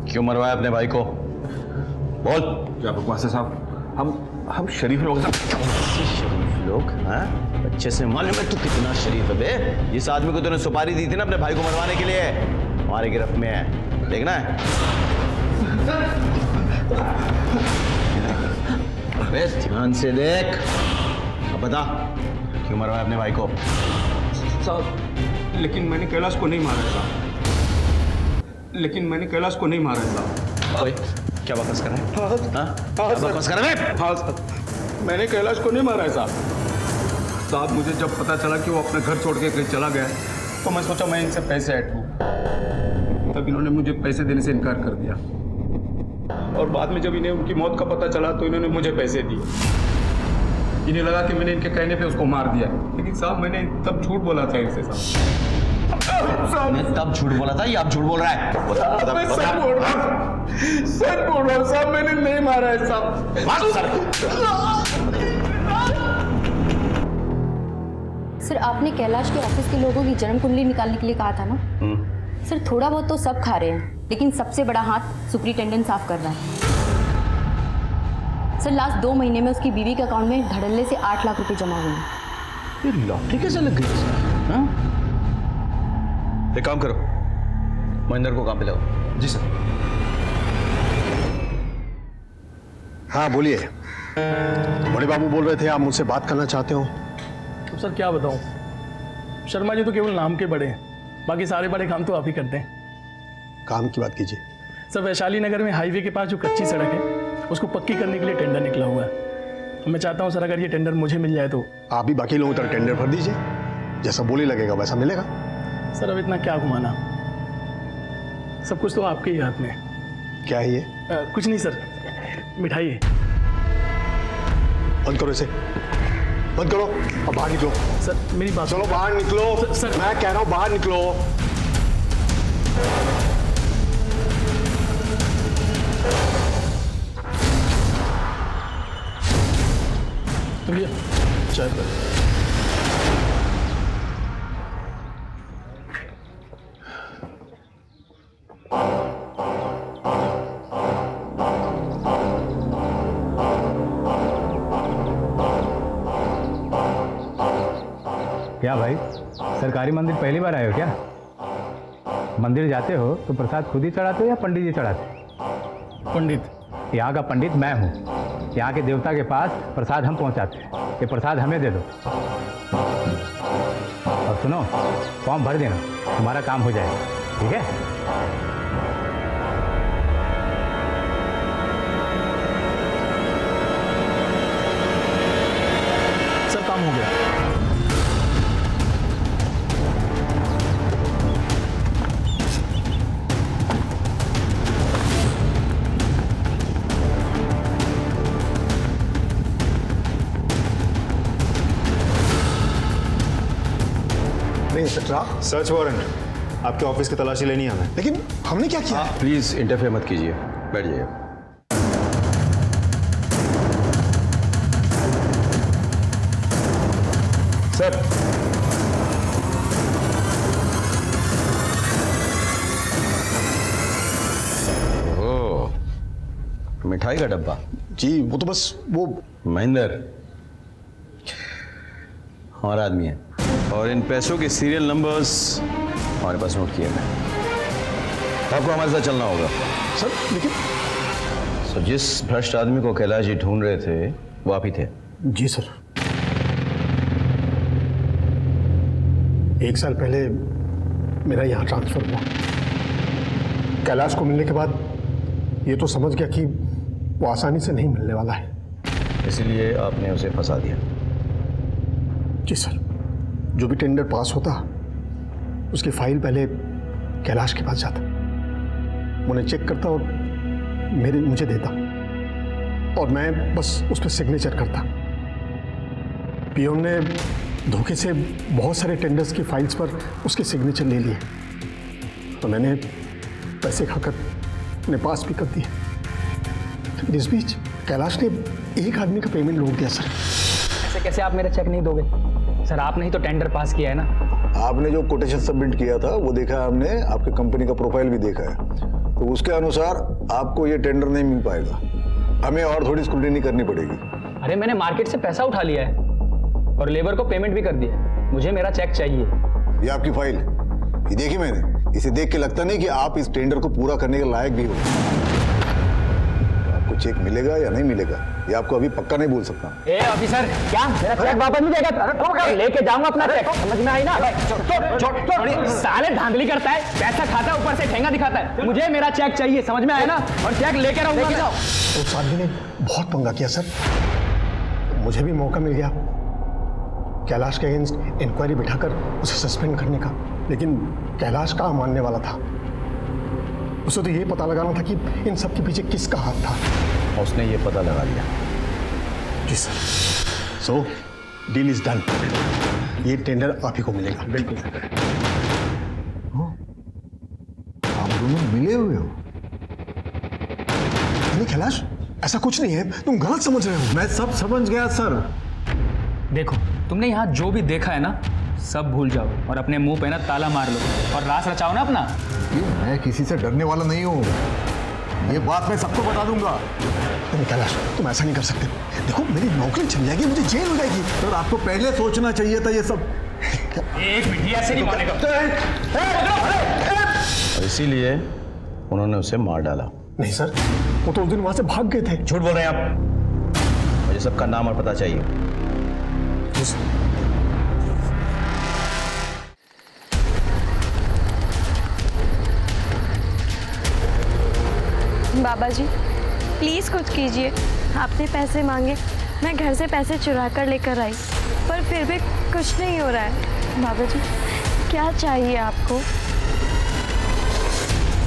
क्यों मरवाया अपने भाई को? बोल। क्या बकवास है साहब? हम शरीफ लोग। शरीफ लोग? हाँ अच्छे से मालूम है तू कितना शरीफ है बे। जिस आदमी को तूने सुपारी दी थी ना अपने भाई को मरवाने के लिए, हमारे गिरफ्त में है, देखना है। बे ध्यान से देख। अब बता क्यों मरवाया अपने भाई को? साहब लेकिन मैंने कैलाश को नहीं मारा साहब। ओए, क्या बकवास कर रहा है? क्या बकवास कर रहा है? हाँ सर, मैंने कैलाश को नहीं मारा है साहब। साहब मुझे जब पता चला कि वो अपना घर छोड़ के कहीं चला गया है तो मैं सोचा मैं इनसे पैसे ऐड लूँ। तब इन्होंने मुझे पैसे देने से इनकार कर दिया और बाद में जब इन्हें उनकी मौत का पता चला तो इन्होंने मुझे पैसे दिए। इन्हें लगा कि मैंने इनके कहने पे उसको मार दिया, लेकिन साहब मैंने तब झूठ बोला था इनसे साहब। मैं तब झूठ बोला था या अब झूठ बोल रहा है? मैं सच बोल रहा हूँ साहब, मैंने नहीं मारा है साहब। सर आपने कैलाश के ऑफिस के लोगों की जन्म कुंडली निकालने के लिए कहा था ना? सर थोड़ा बहुत तो सब खा रहे हैं, लेकिन सबसे बड़ा हाथ सुपरिटेंडेंट साफ कर रहा है। सर लास्ट 2 महीने में उसकी बीवी के अकाउंट में धड़ल्ले से 8 लाख रुपए जमा हुए हैं। ये लॉटरी कैसे लग गई? हाँ? एक काम करो, महेंद्र को काम पे लगाओ। जी सर। हाँ बोलिए। बड़े बाबू बोल रहे थे आप मुझसे बात करना चाहते हो। तो सर क्या बताऊं, शर्मा जी तो केवल नाम के बड़े हैं, बाकी सारे बड़े काम तो आप ही करते हैं। काम की बात कीजिए। सर वैशाली नगर में हाईवे के पास जो कच्ची सड़क है उसको पक्की करने के लिए टेंडर निकला हुआ है। मैं चाहता हूं सर अगर ये टेंडर मुझे मिल जाए तो। आप भी बाकी लोगों तरह टेंडर भर दीजिए, जैसा बोली लगेगा वैसा मिलेगा। सर अब इतना क्या घुमाना, सब कुछ तो आपके ही हाथ में है। क्या है ये? कुछ नहीं सर, मिठाई है। बंद करो इसे, बंद करो और बाहर निकलो। सर मेरी बात, चलो बाहर निकलो। सर मैं कह रहा हूँ बाहर निकलो। तो भैया चाय पर। क्या भाई, सरकारी मंदिर पहली बार आए हो क्या? मंदिर जाते हो तो प्रसाद खुद ही चढ़ाते हो या पंडित जी चढ़ाते? पंडित। यहाँ का पंडित मैं हूँ। यहाँ के देवता के पास प्रसाद हम पहुँचाते हैं। ये प्रसाद हमें दे दो। और सुनो, फॉर्म भर देना, तुम्हारा काम हो जाएगा। ठीक है? सर काम हो गया। सर्च वारंट, आपके ऑफिस की तलाशी लेनी है हमें। लेकिन हमने क्या किया? प्लीज इंटरफेयर मत कीजिए, बैठ जाइए। सर, ओह, मिठाई का डब्बा। जी वो तो बस वो महेंद्र हमारा आदमी है और इन पैसों के सीरियल नंबर्स हमारे पास नोट किए हैं। आपको हमारे साथ चलना होगा। सर लेकिन सर, जिस भ्रष्ट आदमी को कैलाश जी ढूंढ रहे थे वो आप ही थे। जी सर। 1 साल पहले मेरा यहाँ ट्रांसफर हुआ। कैलाश को मिलने के बाद ये तो समझ गया कि वो आसानी से नहीं मिलने वाला है, इसलिए आपने उसे फंसा दिया। जी सर। जो भी टेंडर पास होता उसकी फाइल पहले कैलाश के पास जाता, उन्हें चेक करता और मुझे देता और मैं बस उस पर सिग्नेचर करता। पियोन ने धोखे से बहुत सारे टेंडर्स की फाइल्स पर उसके सिग्नेचर ले लिए तो मैंने पैसे खाकर उन्हें पास भी कर दिए। लेकिन इस बीच कैलाश ने एक आदमी का पेमेंट रोक दिया। सर ऐसे कैसे आप मेरा चेक नहीं दोगे? सर आपने ही तो टेंडर पास किया है ना। आपने जो कोटेशन सबमिट किया था वो देखा है हमने, आपके कंपनी का प्रोफाइल भी देखा है, तो उसके अनुसार आपको ये टेंडर नहीं मिल पाएगा। हमें और थोड़ी स्क्रूटिनी करनी पड़ेगी। अरे मैंने मार्केट से पैसा उठा लिया है और लेबर को पेमेंट भी कर दिया। मुझे मेरा चेक चाहिए। ये आपकी फाइल, ये देखी मैंने। इसे देख के लगता नहीं कि आप इस टेंडर को पूरा करने के लायक भी हो। आपको चेक मिलेगा या नहीं मिलेगा ये आपको अभी पक्का नहीं बोल सकता। ए ऑफिसर, क्या मेरा चेक वापस नहीं देगा? लेके जाऊंगा अपना चेक, समझ में आई ना? साले धांधली करता है, पैसा खाता है, ऊपर से ठेंगा दिखाता है। मुझे मेरा चेक चाहिए, समझ में आया ना? और चेक लेके रहूंगा। उस आदमी ने बहुत पंगा किया सर। मुझे भी मौका मिल गया कैलाश के अगेंस्ट इंक्वायरी बिठाकर उसे सस्पेंड करने का, लेकिन कैलाश कहाँ मानने वाला था। उसे तो ये पता लगाना था कि इन सब के पीछे किसका हाथ था। उसने ये पता लगा लिया। जी sir. So deal is done. ये टेंडर आप ही को मिलेगा। बिल्कुल। आप दोनों मिले हुए हो? नहीं कैलाश, ऐसा कुछ नहीं है, तुम गलत समझ रहे हो। मैं सब समझ गया सर। देखो, तुमने यहाँ जो भी देखा है ना सब भूल जाओ और अपने मुंह पे ना ताला मार लो और रास रचाओ ना अपना। मैं किसी से डरने वाला नहीं हूँ, ये बात मैं सबको बता दूंगा। नहीं कैलाश, तुम ऐसा नहीं कर सकते। देखो मेरी नौकरी चली जाएगी, मुझे जेल हो जाएगी। सर आपको पहले सोचना चाहिए था ये सब। एक मिनट, ऐसे नहीं मानेगा। और इसीलिए उन्होंने उसे मार डाला। नहीं सर, वो तो उस दिन वहां से भाग गए थे। झूठ बोल रहे हैं आप। मुझे सबका नाम और पता चाहिए। बाबा जी प्लीज़ कुछ कीजिए। आपने पैसे मांगे, मैं घर से पैसे चुरा कर लेकर आई, पर फिर भी कुछ नहीं हो रहा है। बाबा जी क्या चाहिए आपको?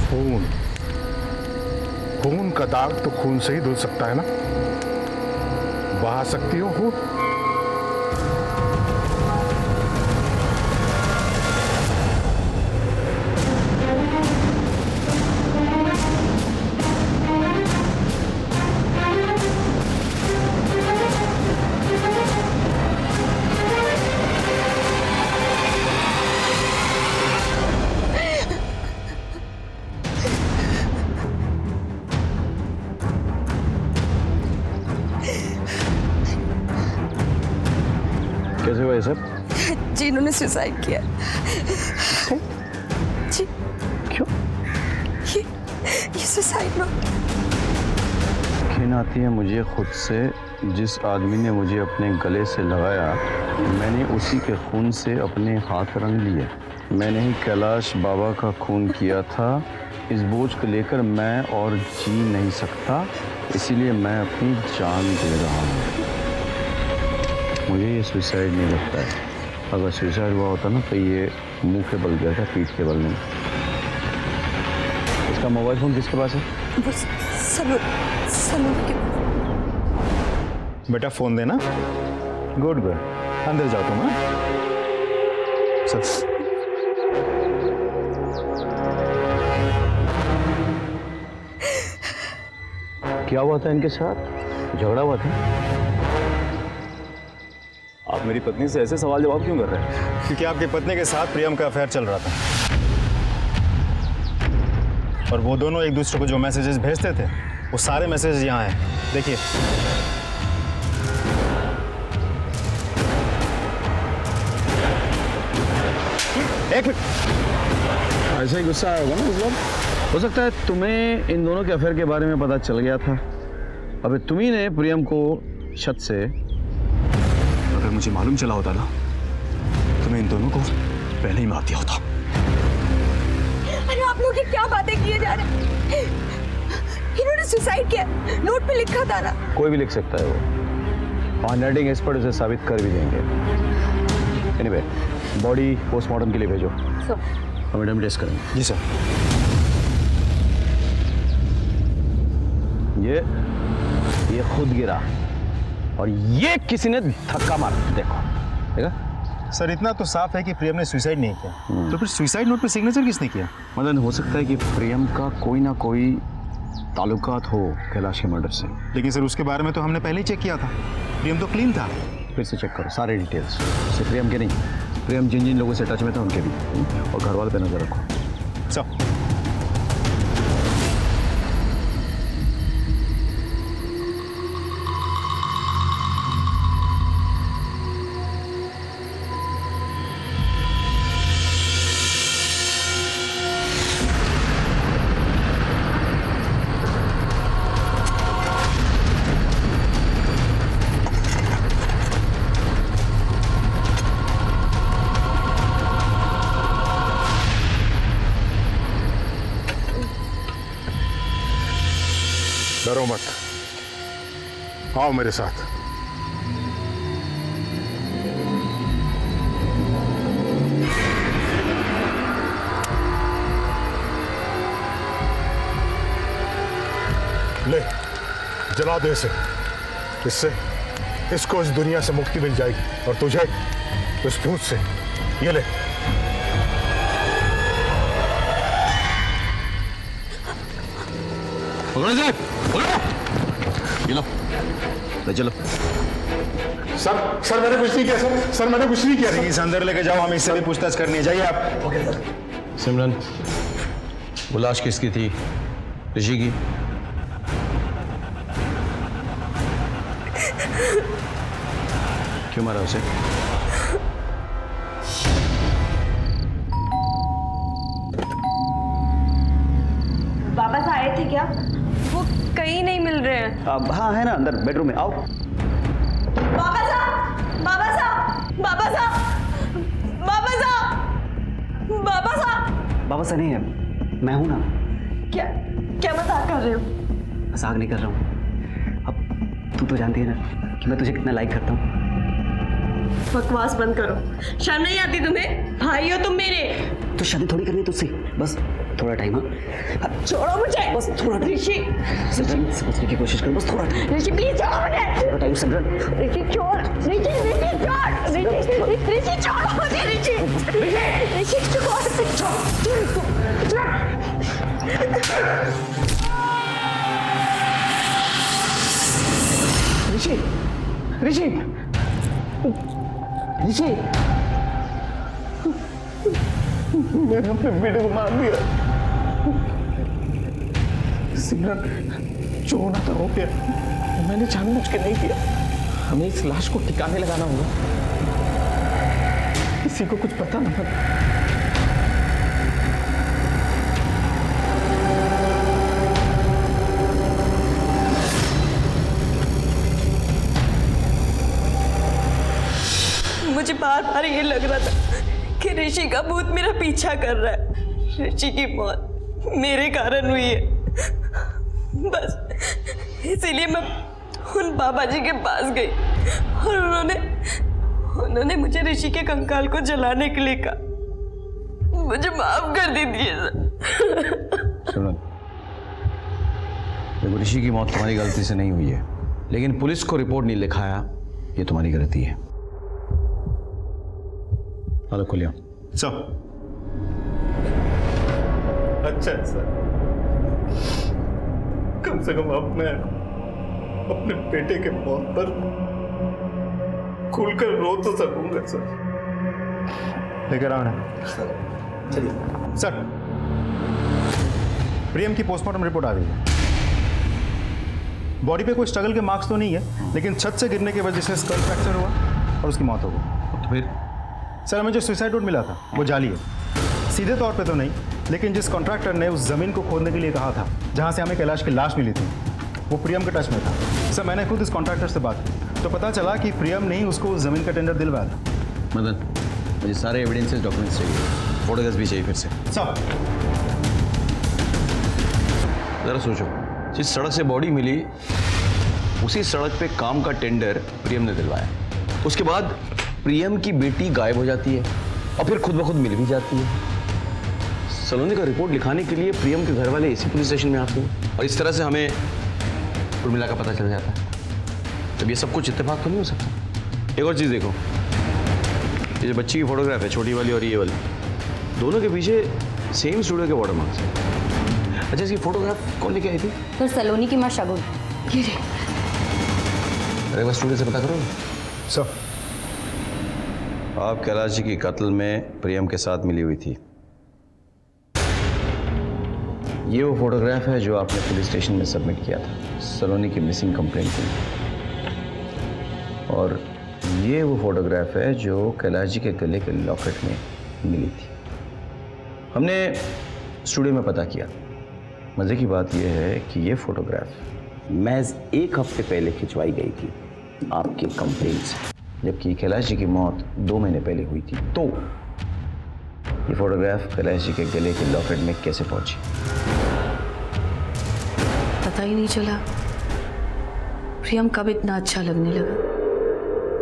खून। खून का दाग तो खून से ही धुल सकता है ना? बहा सकती हो खून? कैसे हुआ ये सब? जी इन्होंने सुसाइड किया। जी क्यों? ये सुसाइड नोट। घिन आती है मुझे खुद से। जिस आदमी ने मुझे अपने गले से लगाया, मैंने उसी के खून से अपने हाथ रंग लिए। मैंने ही कैलाश बाबा का खून किया था। इस बोझ को लेकर मैं और जी नहीं सकता, इसीलिए मैं अपनी जान दे रहा हूँ। मुझे ये सुसाइड नहीं लगता है। अगर सुसाइड हुआ होता ना तो ये मुंह के बल गया था, पीठ के बल नहीं। इसका मोबाइल फ़ोन किसके पास है? वो सलूर के। बेटा फोन देना। गुड गुड, अंदर जाओ तुम। हाँ सर। क्या हुआ था इनके साथ? झगड़ा हुआ था? आप मेरी पत्नी से ऐसे सवाल जवाब क्यों कर रहे हैं? क्योंकि आपकी पत्नी के साथ प्रियम का अफेयर चल रहा था, और वो दोनों एक दूसरे को जो मैसेजेस भेजते थे वो सारे मैसेजेस यहाँ हैं, देखिए। एक मिनट। ऐसा ही गुस्सा आया होगा ना मतलब। हो सकता है तुम्हें इन दोनों के अफेयर के बारे में पता चल गया था। अबे तुम्ही ने प्रियम को छत से। अगर मुझे मालूम चला होता ना तो मैं इन दोनों को पहले ही मार दिया होता। अरे आप लोग ये क्या बातें किए जा रहे हैं? इन्होंने सुसाइड किया, नोट पे लिखा था ना। कोई भी लिख सकता है वो। हैंडराइटिंग एक्सपर्ट उसे साबित कर भी देंगे। एनीवे, बॉडी पोस्टमार्टम के लिए भेजो। मैडम टेस्ट करेंगे। जी सर। ये खुद गिरा और ये किसी ने धक्का मारा। देखो, देखा? सर इतना तो साफ है कि प्रियम ने सुसाइड नहीं किया, तो फिर सुसाइड नोट पे सिग्नेचर किसने किया? मतलब हो सकता है कि प्रियम का कोई ना कोई ताल्लुकात हो कैलाश के मर्डर से। लेकिन सर उसके बारे में तो हमने पहले ही चेक किया था, प्रियम तो क्लीन था। फिर से चेक करो सारे डिटेल्स, सिर्फ प्रियम के नहीं, प्रियम जिन जिन लोगों से टच में था उनके भी, और घर वाले पे नजर रखो। सब डरो मत, आओ मेरे साथ। ले, जला दे इसे। इससे इसको इस दुनिया से मुक्ति मिल जाएगी, और तुझे इस भूत से। ये ले। चलो। सर मैंने कुछ नहीं किया। सर मैंने कुछ नहीं किया। इस अंदर लेके जाओ, हमें इससे भी पूछताछ करनी है। जाइए आप। Okay sir. सिमरन, वो लाश किसकी थी? ऋषि की? क्यों मारा उसे? वापस आए थे क्या? वो कहीं नहीं मिल रहे हैं। हाँ है ना, अंदर बेडरूम में। आओ। बाबा साहब, बाबा साहब, बाबा साहब, बाबा साहब, बाबा साहब। बाबा साहब नहीं है, मैं हूं ना। क्या क्या मजाक कर रहे हो? मजाक नहीं कर रहा हूँ। अब तू तो जानती है ना कि मैं तुझे कितना लाइक करता हूँ। बकवास बंद करो, शर्म नहीं आती तुम्हें? भाई हो तुम मेरे। तो शादी थोड़ी करनी है तुझसे, बस थोड़ा टाइम। हाँ छोड़ो मुझे, बस थोड़ा टाइम। ऋषि समझने की कोशिश कर, बस थोड़ा टाइम। ऋषि प्लीज छोड़ो मुझे। थोड़ा टाइम सिमरन। ऋषि छोड़, ऋषि छोड़ो मुझे। ऋषि ऋषि मैंने अपने बेटे को मार दिया। सिमरन, जो होना था हो गया। मैंने जानबूझ के नहीं किया। हमें इस लाश को ठिकाने लगाना होगा, किसी को कुछ पता ना लगे। बार बार ये लग रहा था कि ऋषि का भूत मेरा पीछा कर रहा है। ऋषि की मौत मेरे कारण हुई है, बस इसीलिए मैं उन बाबा जी के पास गई और उन्होंने मुझे ऋषि के कंकाल को जलाने के लिए कहा। मुझे माफ कर दीजिए सर। सुनो, देखो ऋषि की मौत तुम्हारी गलती से नहीं हुई है, लेकिन पुलिस को रिपोर्ट नहीं लिखाया, ये तुम्हारी गलती है। हेलो खुलिया सर। अच्छा सर, कम से कम अब मैं अपने बेटे के मौत पर खुलकर रो तो सकूंगा सर। लेकर आओ ना चलिए सर। प्रियम की पोस्टमार्टम रिपोर्ट आ गई है। बॉडी पे कोई स्ट्रगल के मार्क्स तो नहीं है, लेकिन छत से गिरने की वजह से स्कल फ्रैक्चर हुआ और उसकी मौत हो गई। तो फिर सर, हमें जो सुसाइड नोट मिला था वो जाली है। सीधे तौर पे तो नहीं, लेकिन जिस कॉन्ट्रैक्टर ने उस जमीन को खोदने के लिए कहा था जहां से हमें कैलाश की लाश मिली थी, वो प्रियम के टच में था। सर, मैंने खुद इस कॉन्ट्रैक्टर से बात की तो पता चला कि प्रियम ने ही उसको उस जमीन का टेंडर दिलवाया था। मदन, मुझे सारे एविडेंसेस डॉक्यूमेंट्स चाहिए, फोटोग्राफ्स भी चाहिए फिर से। सर जरा सोचो, जिस सड़क से बॉडी मिली उसी सड़क पे काम का टेंडर प्रियम ने दिलवाया। उसके बाद प्रियम की बेटी गायब हो जाती है और फिर खुद ब खुद मिल भी जाती है। सलोनी का रिपोर्ट लिखाने के लिए प्रियम के घर वाले इसी पुलिस स्टेशन में आते हैं और इस तरह से हमें उर्मिला का पता चल जाता है। जब ये सब कुछ इत्तेफाक तो नहीं हो सकता। एक और चीज़ देखो, ये जो बच्ची की फोटोग्राफ है, छोटी वाली और ये वाली, दोनों के पीछे सेम स्टूडियो के वाटर मार्क्स हैं। अच्छा, इसकी फोटोग्राफ कौन लेके आई थी? सर सलोनी की माँ शगुन। ये रे, अरे बस स्टूडियो से पता करो। सर, आप कैलाश जी की कत्ल में प्रियम के साथ मिली हुई थी। ये वो फोटोग्राफ है जो आपने पुलिस स्टेशन में सबमिट किया था सलोनी की मिसिंग कंप्लेंट के लिए, और ये वो फोटोग्राफ है जो कैलाश जी के गले के लॉकेट में मिली थी। हमने स्टूडियो में पता किया। मज़े की बात यह है कि ये फोटोग्राफ महज 1 हफ्ते पहले खिंचवाई गई थी आपकी कंप्लेंट से, जबकि कैलाश जी की मौत 2 महीने पहले हुई थी। तो ये फोटोग्राफ कैलाश जी के गले के लॉकेट में कैसे पहुंची? पता ही नहीं चला प्रियम कब इतना अच्छा लगने लगा।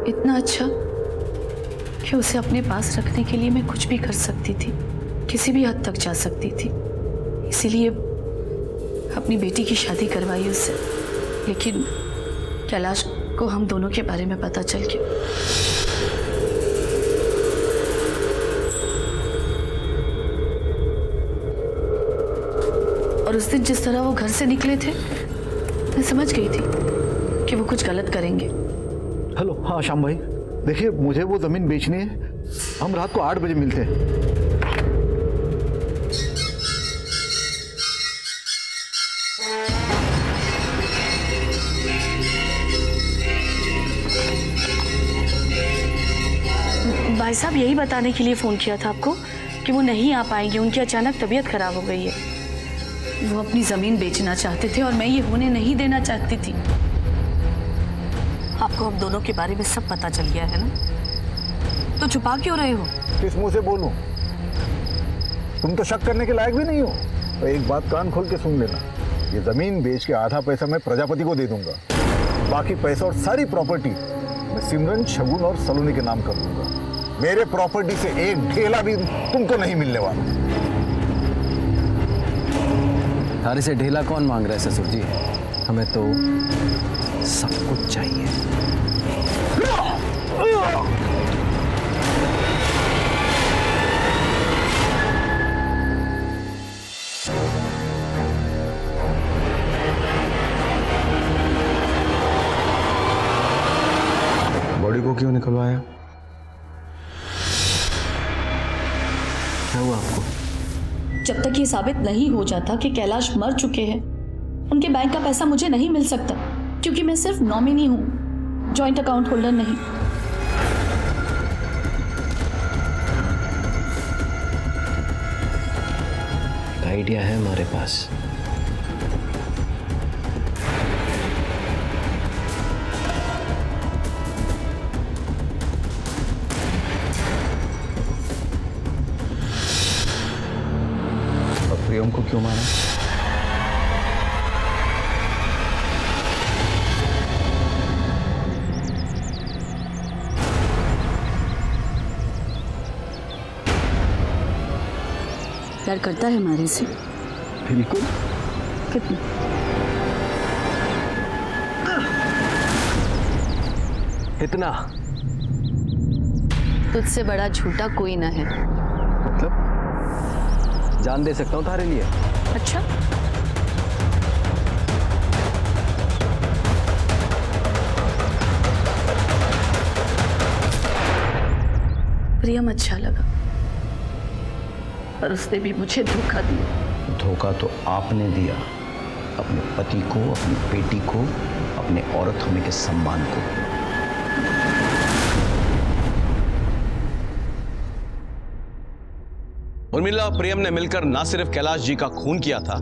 इतना अच्छा कि उसे अपने पास रखने के लिए मैं कुछ भी कर सकती थी, किसी भी हद तक जा सकती थी। इसीलिए अपनी बेटी की शादी करवाई उससे, लेकिन कैलाश को हम दोनों के बारे में पता चल गया। और उस दिन जिस तरह वो घर से निकले थे, मैं समझ गई थी कि वो कुछ गलत करेंगे। हेलो, हाँ श्याम भाई, देखिए मुझे वो ज़मीन बेचनी है। हम रात को 8 बजे मिलते हैं। भाई साहब, यही बताने के लिए फ़ोन किया था आपको कि वो नहीं आ पाएंगे। उनकी अचानक तबीयत खराब हो गई है। वो अपनी ज़मीन बेचना चाहते थे और मैं ये होने नहीं देना चाहती थी। आपको हम दोनों के बारे में सब पता चल गया है ना, तो छुपा क्यों रहे हो? किस मुंह से बोलूं? तुम तो शक करने के लायक भी नहीं हो। तो एक बात कान खोल के सुन लेना, ये ज़मीन बेच के आधा पैसा मैं प्रजापति को दे दूंगा, बाकी पैसा और सारी प्रॉपर्टी मैं सिमरन, शगुन और सलोनी के नाम कर दूंगा। मेरे प्रॉपर्टी से एक ढेला भी तुमको नहीं मिलने वाला। थारे से ढेला कौन मांग रहा है ससुर जी? हमें तो सब कुछ चाहिए। बॉडी को क्यों निकलवाया? क्या हुआ आपको? जब तक ये साबित नहीं हो जाता कि कैलाश मर चुके हैं, उनके बैंक का पैसा मुझे नहीं मिल सकता, क्योंकि मैं सिर्फ नॉमिनी हूं, जॉइंट अकाउंट होल्डर नहीं। एक आइडिया है हमारे पास। प्रियम को क्यों मारा? प्यार करता है हमारे से? बिल्कुल। कितना? इतना। तुझसे बड़ा झूठा कोई ना है। मतलब जान दे सकता हूँ तुम्हारे लिए। अच्छा, प्रियम अच्छा लगा, पर उसने भी मुझे धोखा दिया। धोखा तो आपने दिया, अपने पति को, अपनी बेटी को, अपने औरत होने के सम्मान को। उर्मिला और प्रियम ने मिलकर ना सिर्फ कैलाश जी का खून किया था,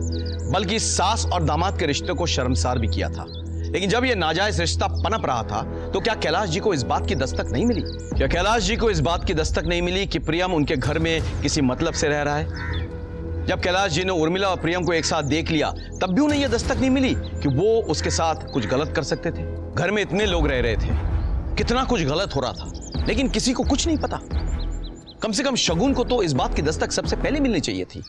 बल्कि सास और दामाद के रिश्ते को शर्मसार भी किया था। लेकिन जब यह नाजायज रिश्ता पनप रहा था, तो क्या कैलाश जी को इस बात की दस्तक नहीं मिली? क्या कैलाश जी को इस बात की दस्तक नहीं मिली कि प्रियम उनके घर में किसी मतलब से रह रहा है? जब कैलाश जी ने उर्मिला और प्रियम को एक साथ देख लिया, तब भी उन्हें यह दस्तक नहीं मिली कि वो उसके साथ कुछ गलत कर सकते थे। घर में इतने लोग रह रहे थे, कितना कुछ गलत हो रहा था, लेकिन किसी को कुछ नहीं पता। कम से कम शगुन को तो इस बात की दस्तक सबसे पहले मिलनी चाहिए थी।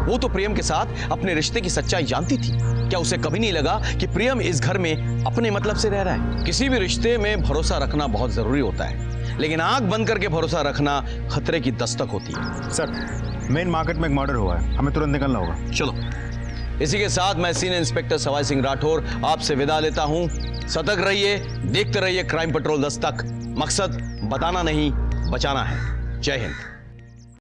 वो तो प्रियम के साथ अपने रिश्ते की सच्चाई जानती थी। क्या उसे कभी नहीं लगा कि प्रियम इस घर में अपने मतलब से रह रहा है? किसी भी रिश्ते में भरोसा रखना बहुत जरूरी होता है, लेकिन आंख बंद करके भरोसा रखना खतरे की दस्तक होती है। सर, मेन मार्केट में एक मर्डर हुआ है, हमें तुरंत निकलना होगा। चलो। इसी के साथ मैं सीनियर इंस्पेक्टर सवाई सिंह राठौर आपसे विदा लेता हूं। सतर्क रहिए, देखते रहिए क्राइम पेट्रोल दस्तक। मकसद बताना नहीं, बचाना है। जय हिंद।